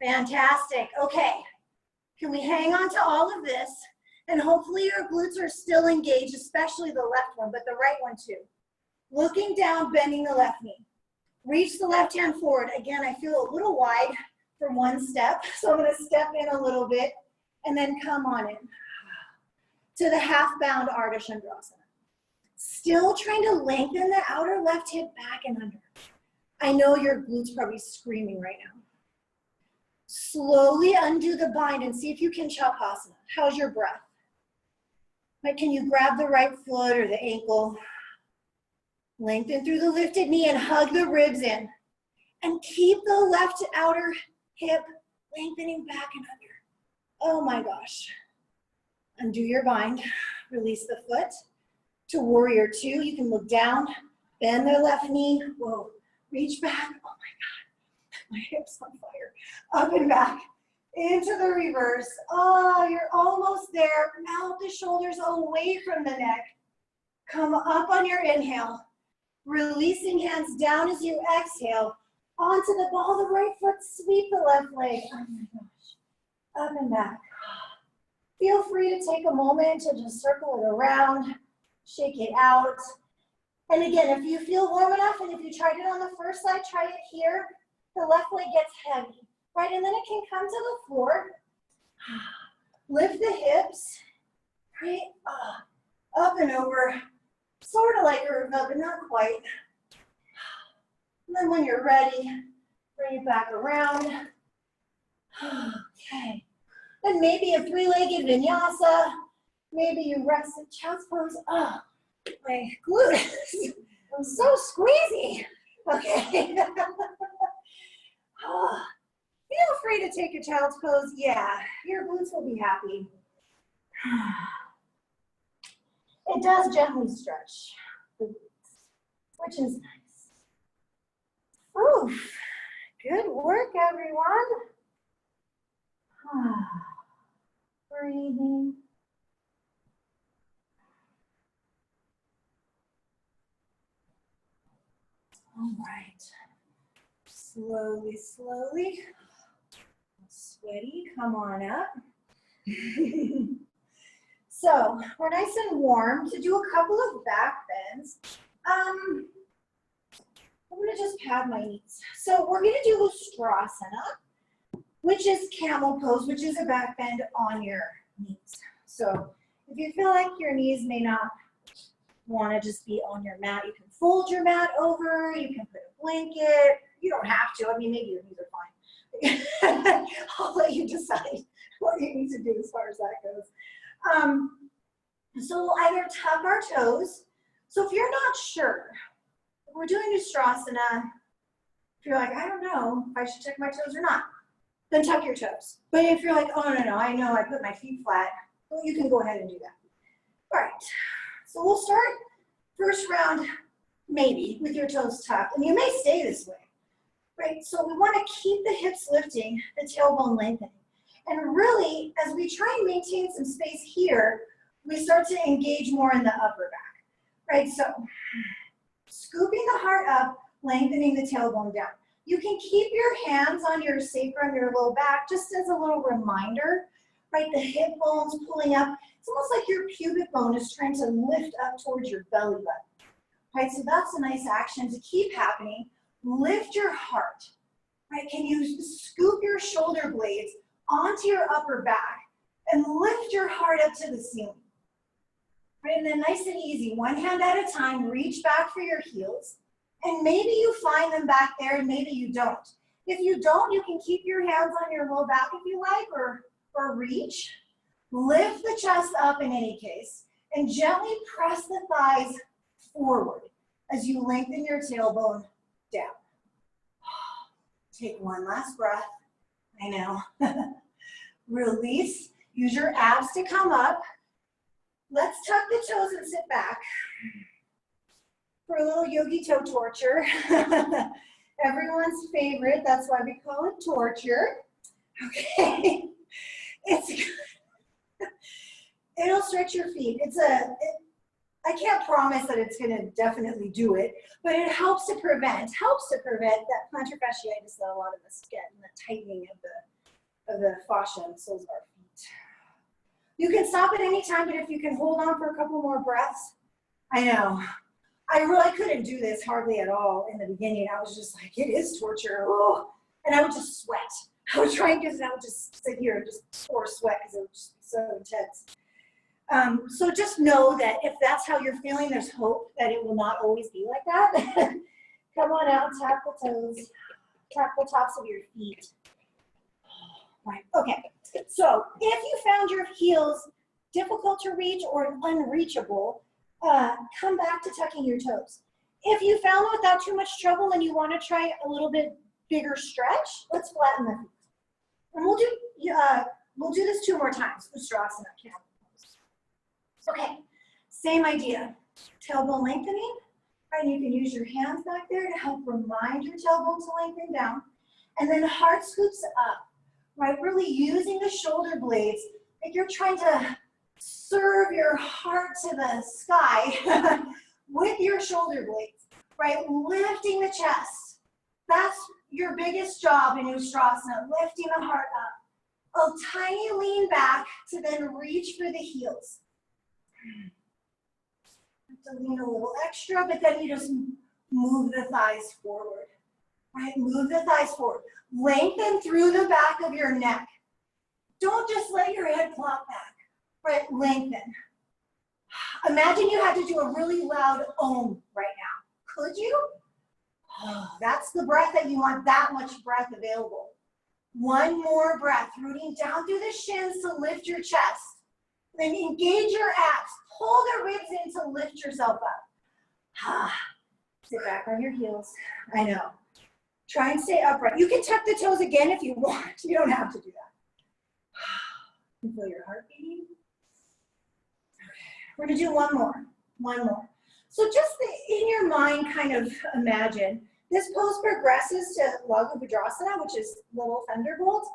Fantastic. Okay, can we hang on to all of this? And hopefully your glutes are still engaged, especially the left one, but the right one too. Looking down, bending the left knee. Reach the left hand forward. Again, I feel a little wide for one step, so I'm gonna step in a little bit and then come on in to the half bound Ardha Chandrasana. Still trying to lengthen the outer left hip back and under. I know your glutes probably screaming right now. Slowly undo the bind and see if you can Chapasana. How's your breath? Right, can you grab the right foot or the ankle? Lengthen through the lifted knee and hug the ribs in. And keep the left outer hip lengthening back and under. Oh my gosh. Undo your bind. Release the foot. To warrior two, you can look down, bend the left knee. Whoa, reach back. Oh my God, my hip's on fire. Up and back, into the reverse. Oh, you're almost there. Melt the shoulders away from the neck. Come up on your inhale. Releasing hands down as you exhale. Onto the ball, the right foot, sweep the left leg. Oh my gosh, up and back. Feel free to take a moment to just circle it around, shake it out. And again, if you feel warm enough, and if you tried it on the first side, try it here. The left leg gets heavy, right? And then it can come to the floor. Lift the hips, right? Up and over, sort of like a reverse, but not quite. And then when you're ready, bring it back around. Okay. Then maybe a three-legged vinyasa. Maybe you rest in child's pose. Oh, my glutes. I'm so squeezy. Okay. Oh, feel free to take a child's pose. Yeah, your glutes will be happy. It does gently stretch the glutes, which is nice. Oof. Good work, everyone. Breathing. All right. Slowly, slowly. Sweaty, come on up. So we're nice and warm to do a couple of back bends. I'm gonna just pad my knees. So we're gonna do Ustrasana, which is camel pose, which is a back bend on your knees. So if you feel like your knees may not want to just be on your mat, you can fold your mat over, you can put a blanket. You don't have to. I mean, maybe your knees are fine. I'll let you decide what you need to do as far as that goes. So we'll either tuck our toes. So if you're not sure, if we're doing Ustrasana, if you're like, I don't know if I should tuck my toes or not, then tuck your toes. But if you're like, oh, no, I know I put my feet flat, well, you can go ahead and do that. All right, so we'll start first round, maybe, with your toes tucked. And you may stay this way, right? So we want to keep the hips lifting, the tailbone lengthening. And really, as we try and maintain some space here, we start to engage more in the upper back, right? So scooping the heart up, lengthening the tailbone down. You can keep your hands on your sacrum, your low back, just as a little reminder, right? The hip bone's pulling up. It's almost like your pubic bone is trying to lift up towards your belly button, right? So that's a nice action to keep happening. Lift your heart, right? Can you scoop your shoulder blades onto your upper back and lift your heart up to the ceiling, right? And then nice and easy, one hand at a time, reach back for your heels. And maybe you find them back there and maybe you don't. If you don't, you can keep your hands on your low back if you like, or reach. Lift the chest up in any case, and gently press the thighs forward as you lengthen your tailbone down. Take one last breath. I know. Release. Use your abs to come up. Let's tuck the toes and sit back for a little yogi toe torture. Everyone's favorite. That's why we call it torture. Okay. It'll stretch your feet. I can't promise that it's going to definitely do it, but it helps to prevent that plantar fasciitis that a lot of us get, and the tightening of the fascia and soles of our feet. You can stop at any time, but if you can hold on for a couple more breaths. I know. I really couldn't do this hardly at all in the beginning. I was just like, it is torture. Oh. And I would just sweat. I would try and I would just sit here and just pour sweat because it would just be so intense. So just know that if that's how you're feeling, there's hope that it will not always be like that. Come on out, tap the toes, tap the tops of your feet. Right, okay. So if you found your heels difficult to reach or unreachable, come back to tucking your toes. If you found it without too much trouble and you want to try a little bit bigger stretch, let's flatten the feet. And we'll do this 2 more times. Ustrasana, camel pose. Okay, same idea. Tailbone lengthening, right? And you can use your hands back there to help remind your tailbone to lengthen down. And then heart scoops up, right? Really using the shoulder blades like you're trying to serve your heart to the sky with your shoulder blades, right? Lifting the chest. That's your biggest job in Ustrasana, lifting the heart up. A tiny lean back to then reach for the heels. Have to lean a little extra, but then you just move the thighs forward, right? Move the thighs forward. Lengthen through the back of your neck. Don't just let your head plop back, right? Lengthen. Imagine you had to do a really loud om right now. Could you? Oh, that's the breath that you want, that much breath available. One more breath, rooting down through the shins to lift your chest. Then engage your abs. Pull the ribs in to lift yourself up. Sit back on your heels. I know. Try and stay upright. You can tuck the toes again if you want. You don't have to do that. You feel your heart beating? Okay. We're going to do one more. One more. So just in your mind, kind of imagine this pose progresses to Laghu Vajrasana, which is little thunderbolt,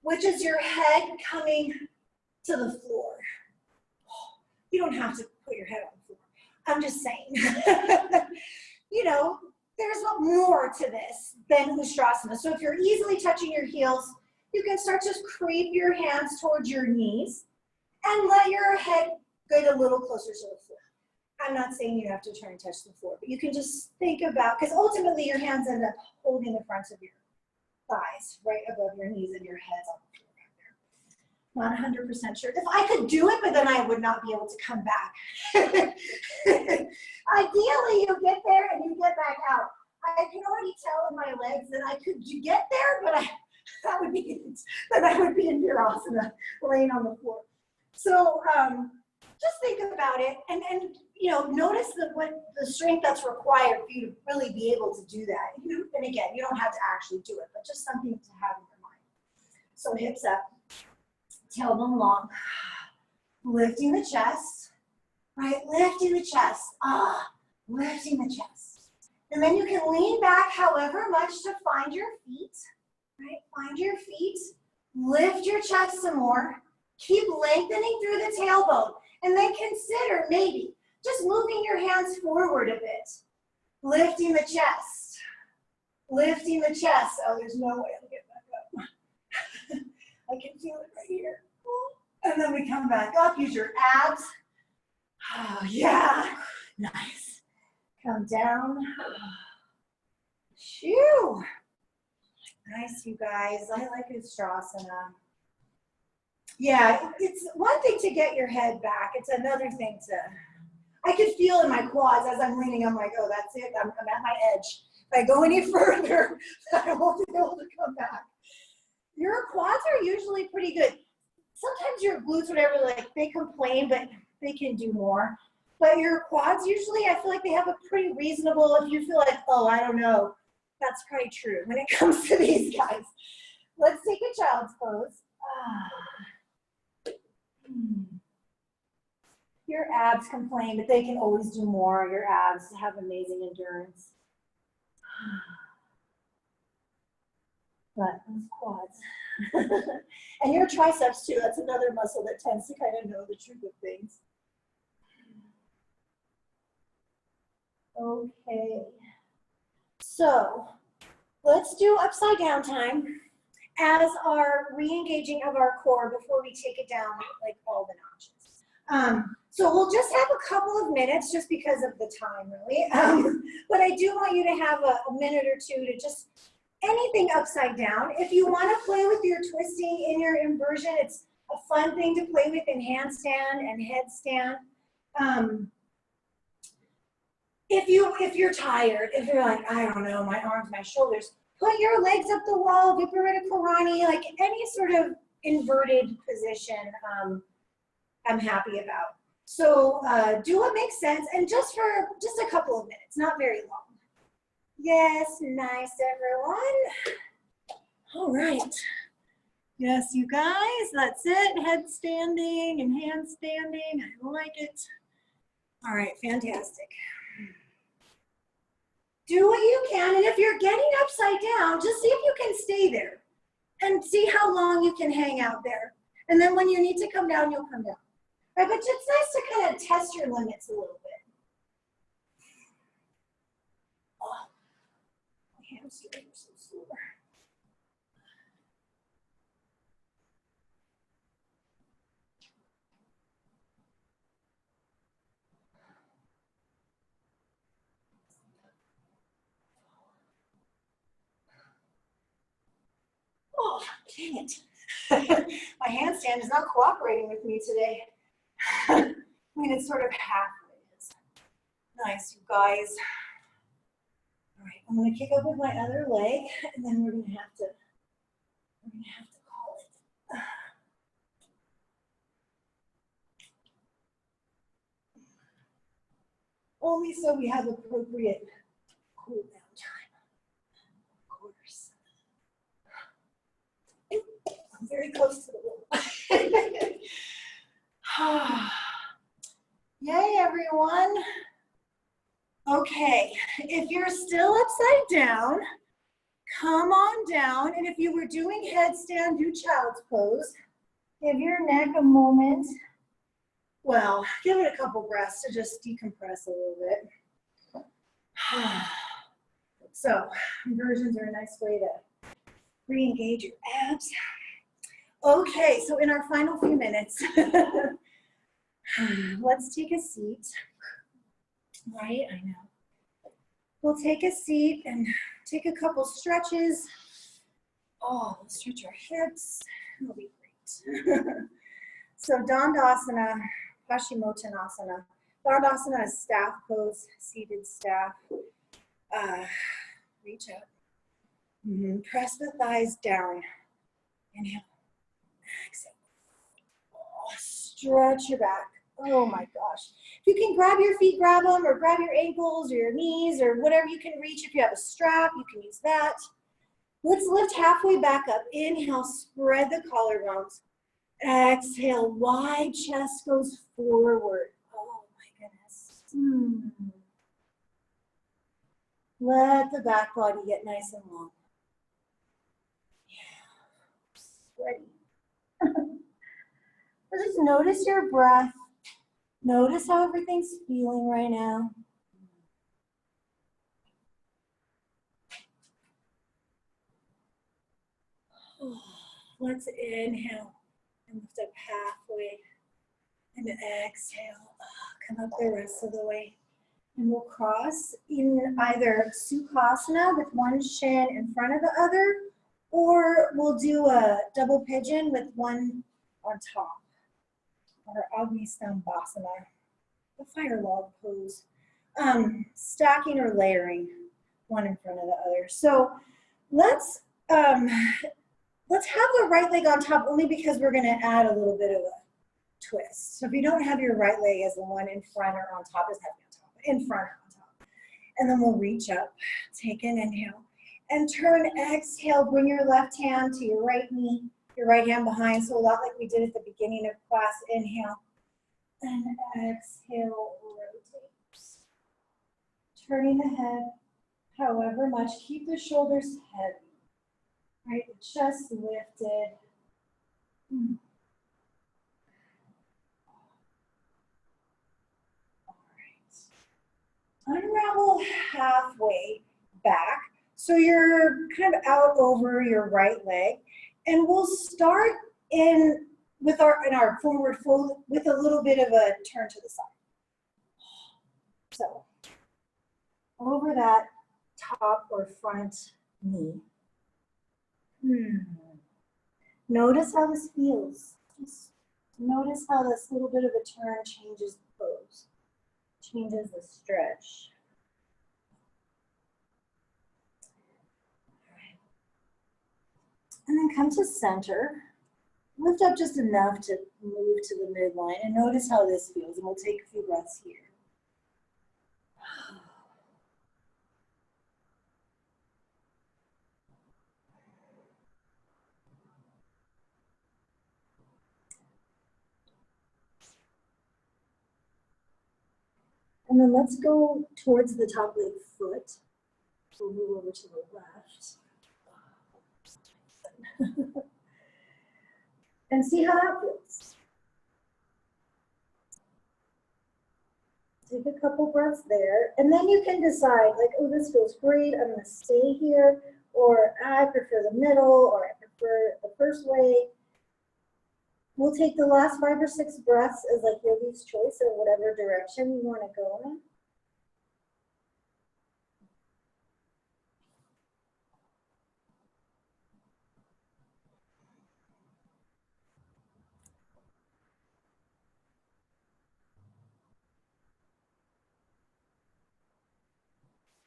which is your head coming to the floor. You don't have to put your head on the floor. I'm just saying. You know, there's more to this than Ustrasana. So if you're easily touching your heels, you can start to creep your hands towards your knees and let your head get a little closer to the floor. I'm not saying you have to try and touch the floor, but you can just think about, because ultimately your hands end up holding the front of your thighs right above your knees and your head's on the floor back there. Not 100% sure. If I could do it, but then I would not be able to come back. Ideally, you get there and you get back out. I can already tell in my legs that I could get there, but that would be it. Then I would be in Virasana, laying on the floor. So just think about it and you know, notice what the strength that's required for you to really be able to do that. And again, you don't have to actually do it, but just something to have in your mind. So hips up, tailbone long, lifting the chest, right? Lifting the chest, lifting the chest. And then you can lean back however much to find your feet, right? Find your feet, lift your chest some more, keep lengthening through the tailbone, and then consider maybe just moving your hands forward a bit, lifting the chest, lifting the chest. Oh, there's no way I'll get back up. I can feel it right here. And then we come back up, use your abs. Oh, yeah, nice. Come down. Shoo. Nice, you guys. I like Ustrasana. Yeah, it's one thing to get your head back. It's another thing to, I could feel in my quads as I'm leaning, I'm like, oh, that's it. I'm at my edge. If I go any further, I won't be able to come back. Your quads are usually pretty good. Sometimes your glutes, whatever, like they complain, but they can do more. But your quads usually, I feel like they have a pretty reasonable, if you feel like, oh, I don't know, that's probably true when it comes to these guys. Let's take a child's pose. Your abs complain, but they can always do more. Your abs have amazing endurance. But those quads. And your triceps too, that's another muscle that tends to kind of know the truth of things. Okay. So let's do upside down time. as our re-engaging of our core before we take it down like all the notches. So we'll just have a couple of minutes just because of the time, really. But I do want you to have a minute or two to just anything upside down. If you want to play with your twisting in your inversion, it's a fun thing to play with in handstand and headstand. If you're tired, if you're like, I don't know, my arms, my shoulders, put your legs up the wall, Viparita Karani, like any sort of inverted position, I'm happy about. So do what makes sense, and just for just a couple of minutes, not very long. Yes, nice, everyone. All right. Yes, you guys, that's it. Head standing and hand standing. I like it. All right, fantastic. Do what you can, and if you're getting upside down, just see if you can stay there and see how long you can hang out there. And then when you need to come down, you'll come down. Right, but it's nice to kind of test your limits a little bit. Oh, my hamstrings are so sore. Oh, dang it. My handstand is not cooperating with me today. I mean, it's sort of halfway. Nice, you guys. All right, I'm gonna kick up with my other leg, and then we're gonna have to call it. Only so we have appropriate cool down time, of course. I'm very close to the wall. Yay, everyone. Okay, if you're still upside down, come on down. And if you were doing headstand, do child's pose. Give your neck a moment. Well, give it a couple breaths to just decompress a little bit. So, inversions are a nice way to re-engage your abs. Okay, so in our final few minutes, let's take a seat. Right, I know. We'll take a seat and take a couple stretches. Oh, we'll stretch our hips. It'll be great. So Dandasana, Paschimottanasana. Dandasana is staff pose, seated staff. Reach up. Press the thighs down. Inhale. Exhale. Oh, stretch your back. Oh my gosh. If you can grab your feet, grab them, or grab your ankles or your knees or whatever you can reach. If you have a strap, you can use that. Let's lift halfway back up. Inhale, spread the collarbones. Exhale, wide chest goes forward. Oh my goodness. Let the back body get nice and long. Yeah. Ready. Just notice your breath. Notice how everything's feeling right now. Oh, let's inhale and lift up halfway. And exhale, come up the rest of the way. And we'll cross in either Sukhasana with one shin in front of the other, or we'll do a double pigeon with one on top, or Agni Stambhasana, the fire log pose. Stacking or layering one in front of the other. So let's have the right leg on top only because we're gonna add a little bit of a twist. So if you don't have your right leg as the one in front or on top, doesn't have to be on top, but in front or on top. And then we'll reach up, take an inhale, and turn, exhale, bring your left hand to your right knee, your right hand behind, so a lot like we did at the beginning of class. Inhale, and exhale, rotate. Turning the head, however much, keep the shoulders heavy, right, the chest lifted. Unravel halfway back. So you're kind of out over your right leg. And we'll start in our forward fold with a little bit of a turn to the side. So over that top or front knee. Notice how this feels. Just notice how this little bit of a turn changes the pose, changes the stretch. And then come to center. Lift up just enough to move to the midline and notice how this feels. And we'll take a few breaths here. And then let's go towards the top leg foot. We'll move over to the left. And see how that feels. Take a couple breaths there. And then you can decide, like, oh, this feels great. I'm going to stay here. Or I prefer the middle. Or I prefer the first leg. We'll take the last 5 or 6 breaths as like yogi's choice in whatever direction you want to go in.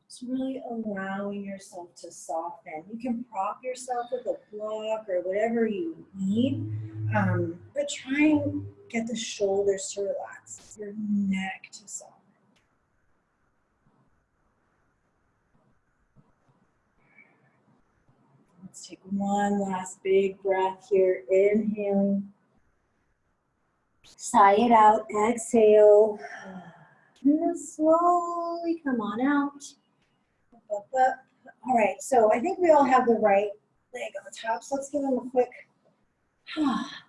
Just really allowing yourself to soften. You can prop yourself with a block or whatever you need, but try and get the shoulders to relax, your neck to soften. Let's take one last big breath here. Inhaling. Sigh it out. Exhale. And then slowly come on out. Up, up. All right, so I think we all have the right leg on top, so let's give them a quick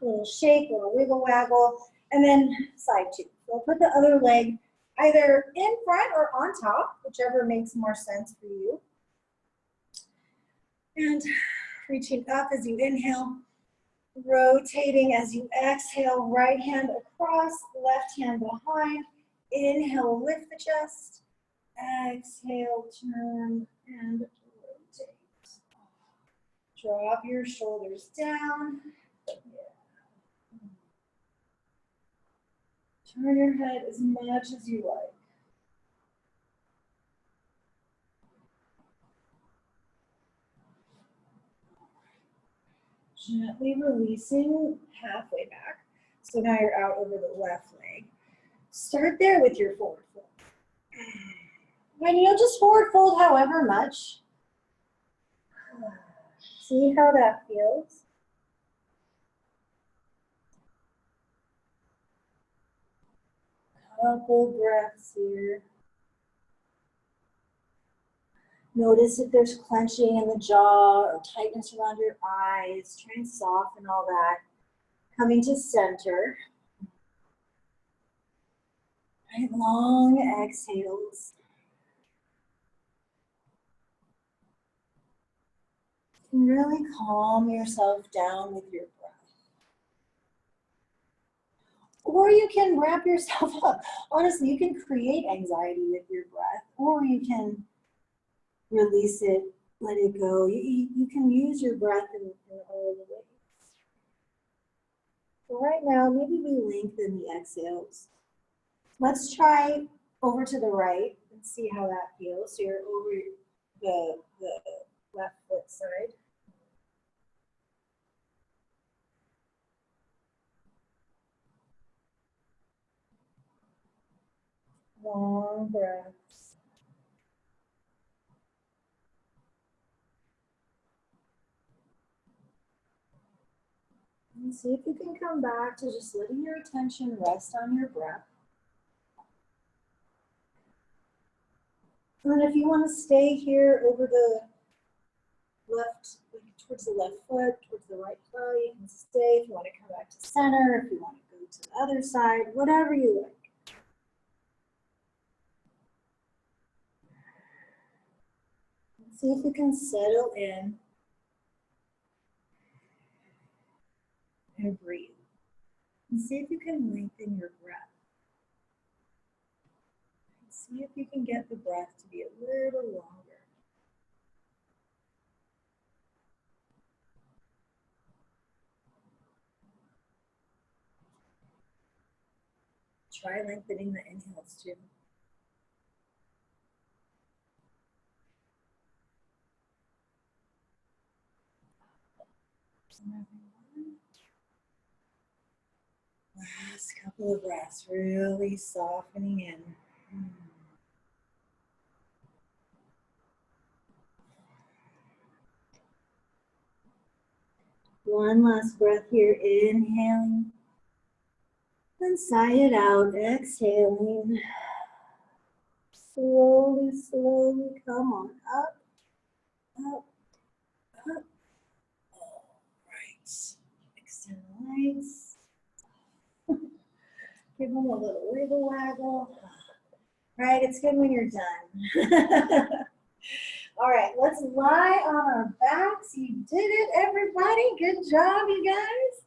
little shake, little wiggle waggle, and then side two. So we'll put the other leg either in front or on top, whichever makes more sense for you. And reaching up as you inhale, rotating as you exhale, right hand across, left hand behind. Inhale, lift the chest. Exhale, turn and rotate. Drop your shoulders down. Turn your head as much as you like. Gently releasing halfway back. So now you're out over the left leg. Start there with your forward fold. And you'll just forward fold however much. See how that feels? Couple breaths here. Notice if there's clenching in the jaw or tightness around your eyes. Try and soften all that. Coming to center. Right, long exhales. And really calm yourself down with your breath. Or you can wrap yourself up. Honestly, you can create anxiety with your breath, or you can release it, let it go. You can use your breath in all the ways. So right now, maybe we lengthen the exhales. Let's try over to the right and see how that feels. So you're over the left foot side. Long breaths. And see if you can come back to just letting your attention rest on your breath. And then if you want to stay here over the left, towards the left foot, towards the right thigh, you can stay. If you want to come back to center, if you want to go to the other side, whatever you like. See if you can settle in. and breathe. And see if you can lengthen your breath. See if you can get the breath to be a little longer. Try lengthening the inhales too. Last couple of breaths, really softening in. One last breath here, inhaling. Then sigh it out, exhaling. Slowly, slowly come on up, up, up. All right. Extend the legs. Give them a little wiggle waggle. Right, it's good when you're done. All right, let's lie on our backs. You did it, everybody. Good job, you guys.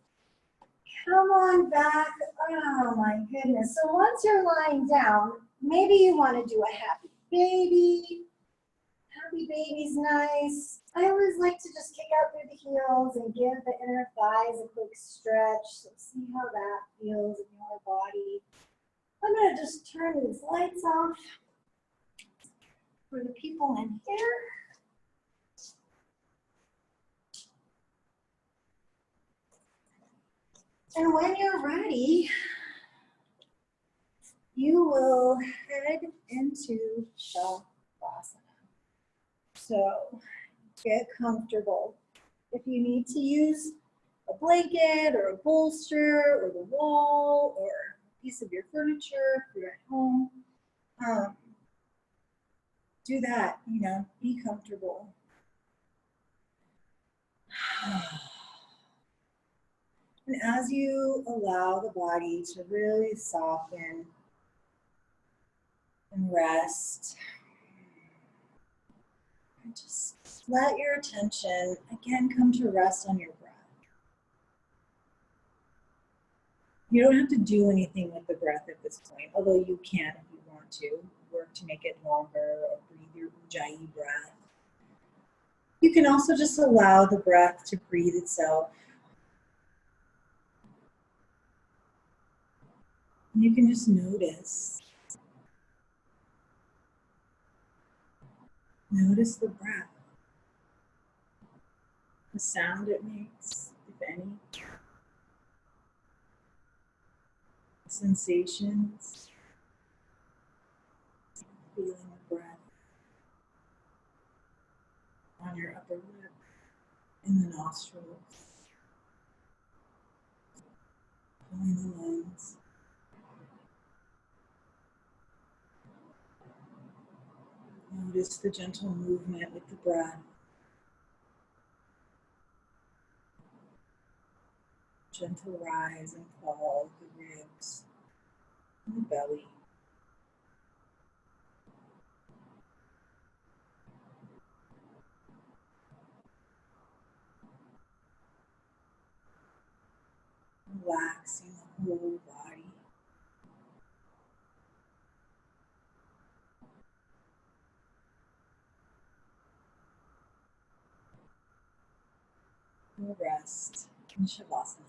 Come on back. Oh my goodness. So once you're lying down, maybe you want to do a happy baby. Happy baby's nice. I always like to just kick out through the heels and give the inner thighs a quick stretch. So see how that feels in your body. I'm going to just turn these lights off for the people in here. And when you're ready, you will head into Shavasana. So get comfortable. If you need to use a blanket or a bolster or the wall or a piece of your furniture if you're at home, do that, be comfortable. And as you allow the body to really soften and rest, just let your attention again come to rest on your breath. You don't have to do anything with the breath at this point, although you can if you want to. Work to make it longer or breathe your ujjayi breath. You can also just allow the breath to breathe itself. You can just notice. Notice the breath. The sound it makes, if any. The sensations. Feeling the breath on your upper lip, in the nostrils, filling the lungs. Notice the gentle movement with the breath. Gentle rise and fall of the ribs and the belly. Relaxing the whole body. And rest in Shavasana.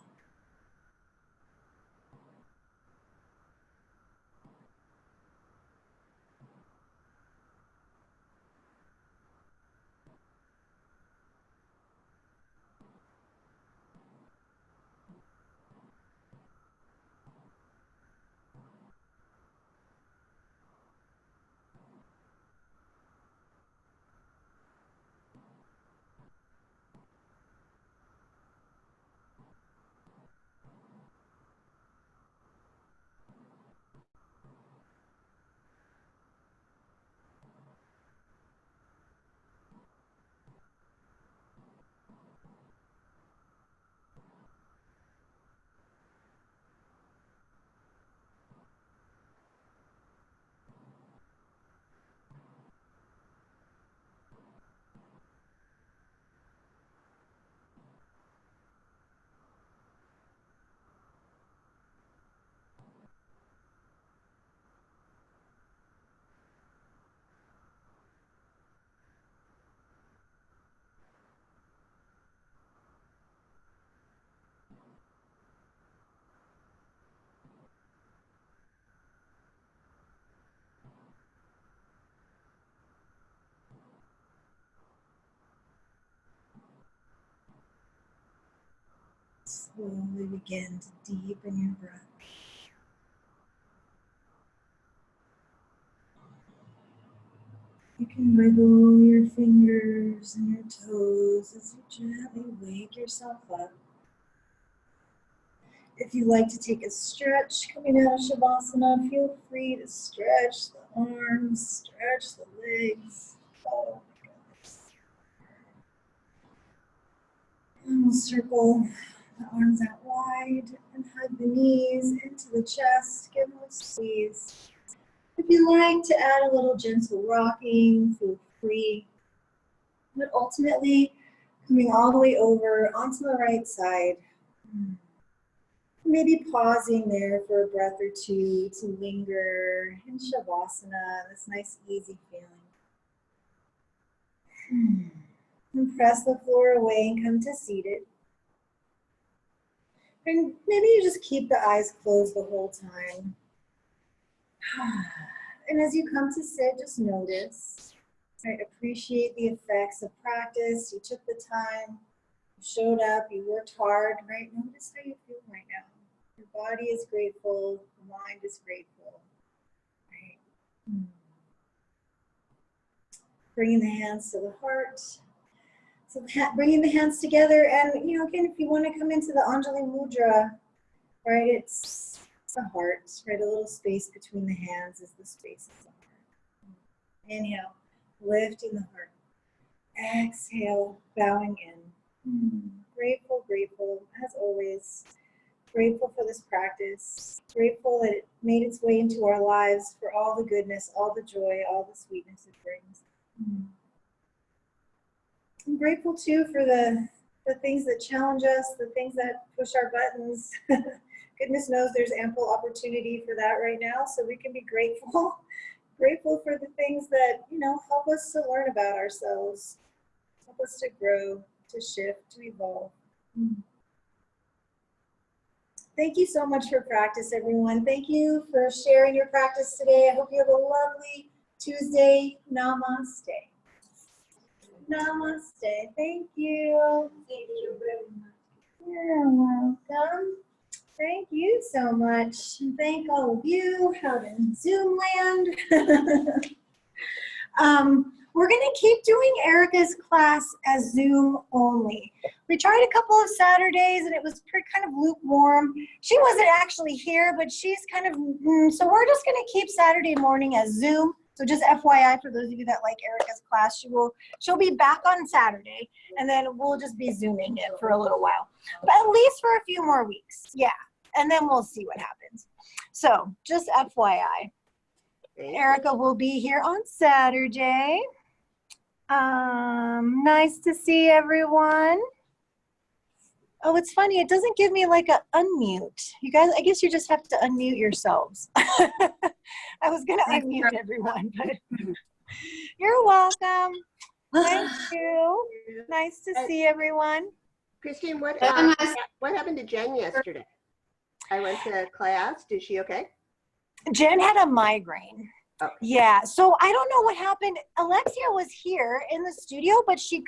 Slowly begin to deepen your breath. You can wiggle your fingers and your toes as you gently wake yourself up. If you like to take a stretch coming out of Shavasana, feel free to stretch the arms, stretch the legs. Oh my goodness. And we'll circle the arms out wide and hug the knees into the chest. Give them a squeeze. If you like to add a little gentle rocking, feel free. But ultimately, coming all the way over onto the right side. Maybe pausing there for a breath or two to linger in Shavasana, this nice easy feeling. And press the floor away and come to seated. And maybe you just keep the eyes closed the whole time. And as you come to sit, just notice, right? Appreciate the effects of practice. You took the time, you showed up, you worked hard, right? Notice how you feel right now. Your body is grateful, the mind is grateful, right? Bringing the hands to the heart. So bringing the hands together, and again, if you want to come into the Anjali Mudra, right, it's the heart, right? A little space between the hands is the space of the heart. Inhale, lifting the heart. Exhale, bowing in. Grateful, grateful, as always. Grateful for this practice. Grateful that it made its way into our lives, for all the goodness, all the joy, all the sweetness it brings. I'm grateful too for the things that challenge us, the things that push our buttons. Goodness knows there's ample opportunity for that right now, so we can be grateful. Grateful for the things that, help us to learn about ourselves, help us to grow, to shift, to evolve. Thank you so much for practice, everyone. Thank you for sharing your practice today. I hope you have a lovely Tuesday. Namaste. Namaste. Thank you. Thank you very much. You're welcome. Thank you so much. And thank all of you out in Zoom land. We're going to keep doing Erica's class as Zoom only. We tried a couple of Saturdays and it was kind of lukewarm. She wasn't actually here, but she's kind of, so we're just going to keep Saturday morning as Zoom. So just FYI for those of you that like Erica's class, she'll be back on Saturday, and then we'll just be Zooming it for a little while. But at least for a few more weeks, yeah. And then we'll see what happens. So just FYI, Erica will be here on Saturday. Nice to see everyone. Oh, it's funny. It doesn't give me like a unmute. You guys, I guess you just have to unmute yourselves. I was going to unmute everyone, but you're welcome. Thank you. Nice to see everyone. Christine, what happened to Jen yesterday? I went to class. Is she okay? Jen had a migraine. Oh. Yeah, so I don't know what happened. Alexia was here in the studio, but she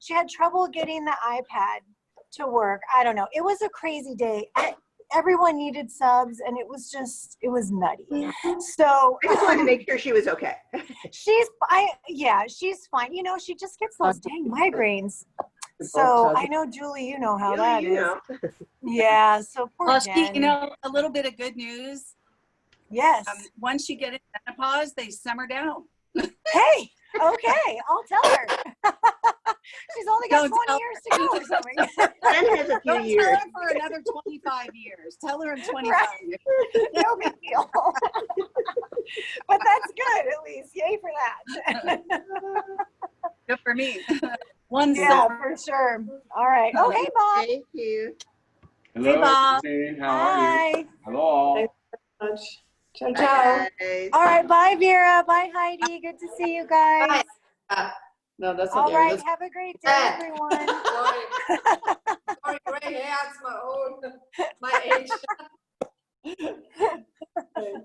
had trouble getting the iPad to work. I don't know. It was a crazy day. Everyone needed subs, and it was nutty. So I just wanted to make sure she was okay. she's fine. She just gets those dang migraines. So I know, Julie, you know how that is. Yeah, so poor Jen. A little bit of good news. Yes. Once you get in menopause, they simmer down. Hey, okay, I'll tell her. She's only got 20 years to go or something. Jen has a few years. Tell her for another 25 years. Tell her in 25 years. No big deal. But that's good, at least. Yay for that. Good for me. Yeah, for sure. All right. Oh, hey, Bob. Thank you. Hello, Hey, Bob. Christine. How are you? Hello. Ciao, ciao. All right. Bye, Vera. Bye, Heidi. Good to see you guys. No, that's All okay. right. Have a great day, everyone. Sorry, gray hairs, my age.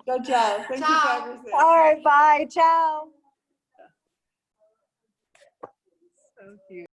Ciao, ciao. Thank you for everything. All right. Bye. Ciao. So cute.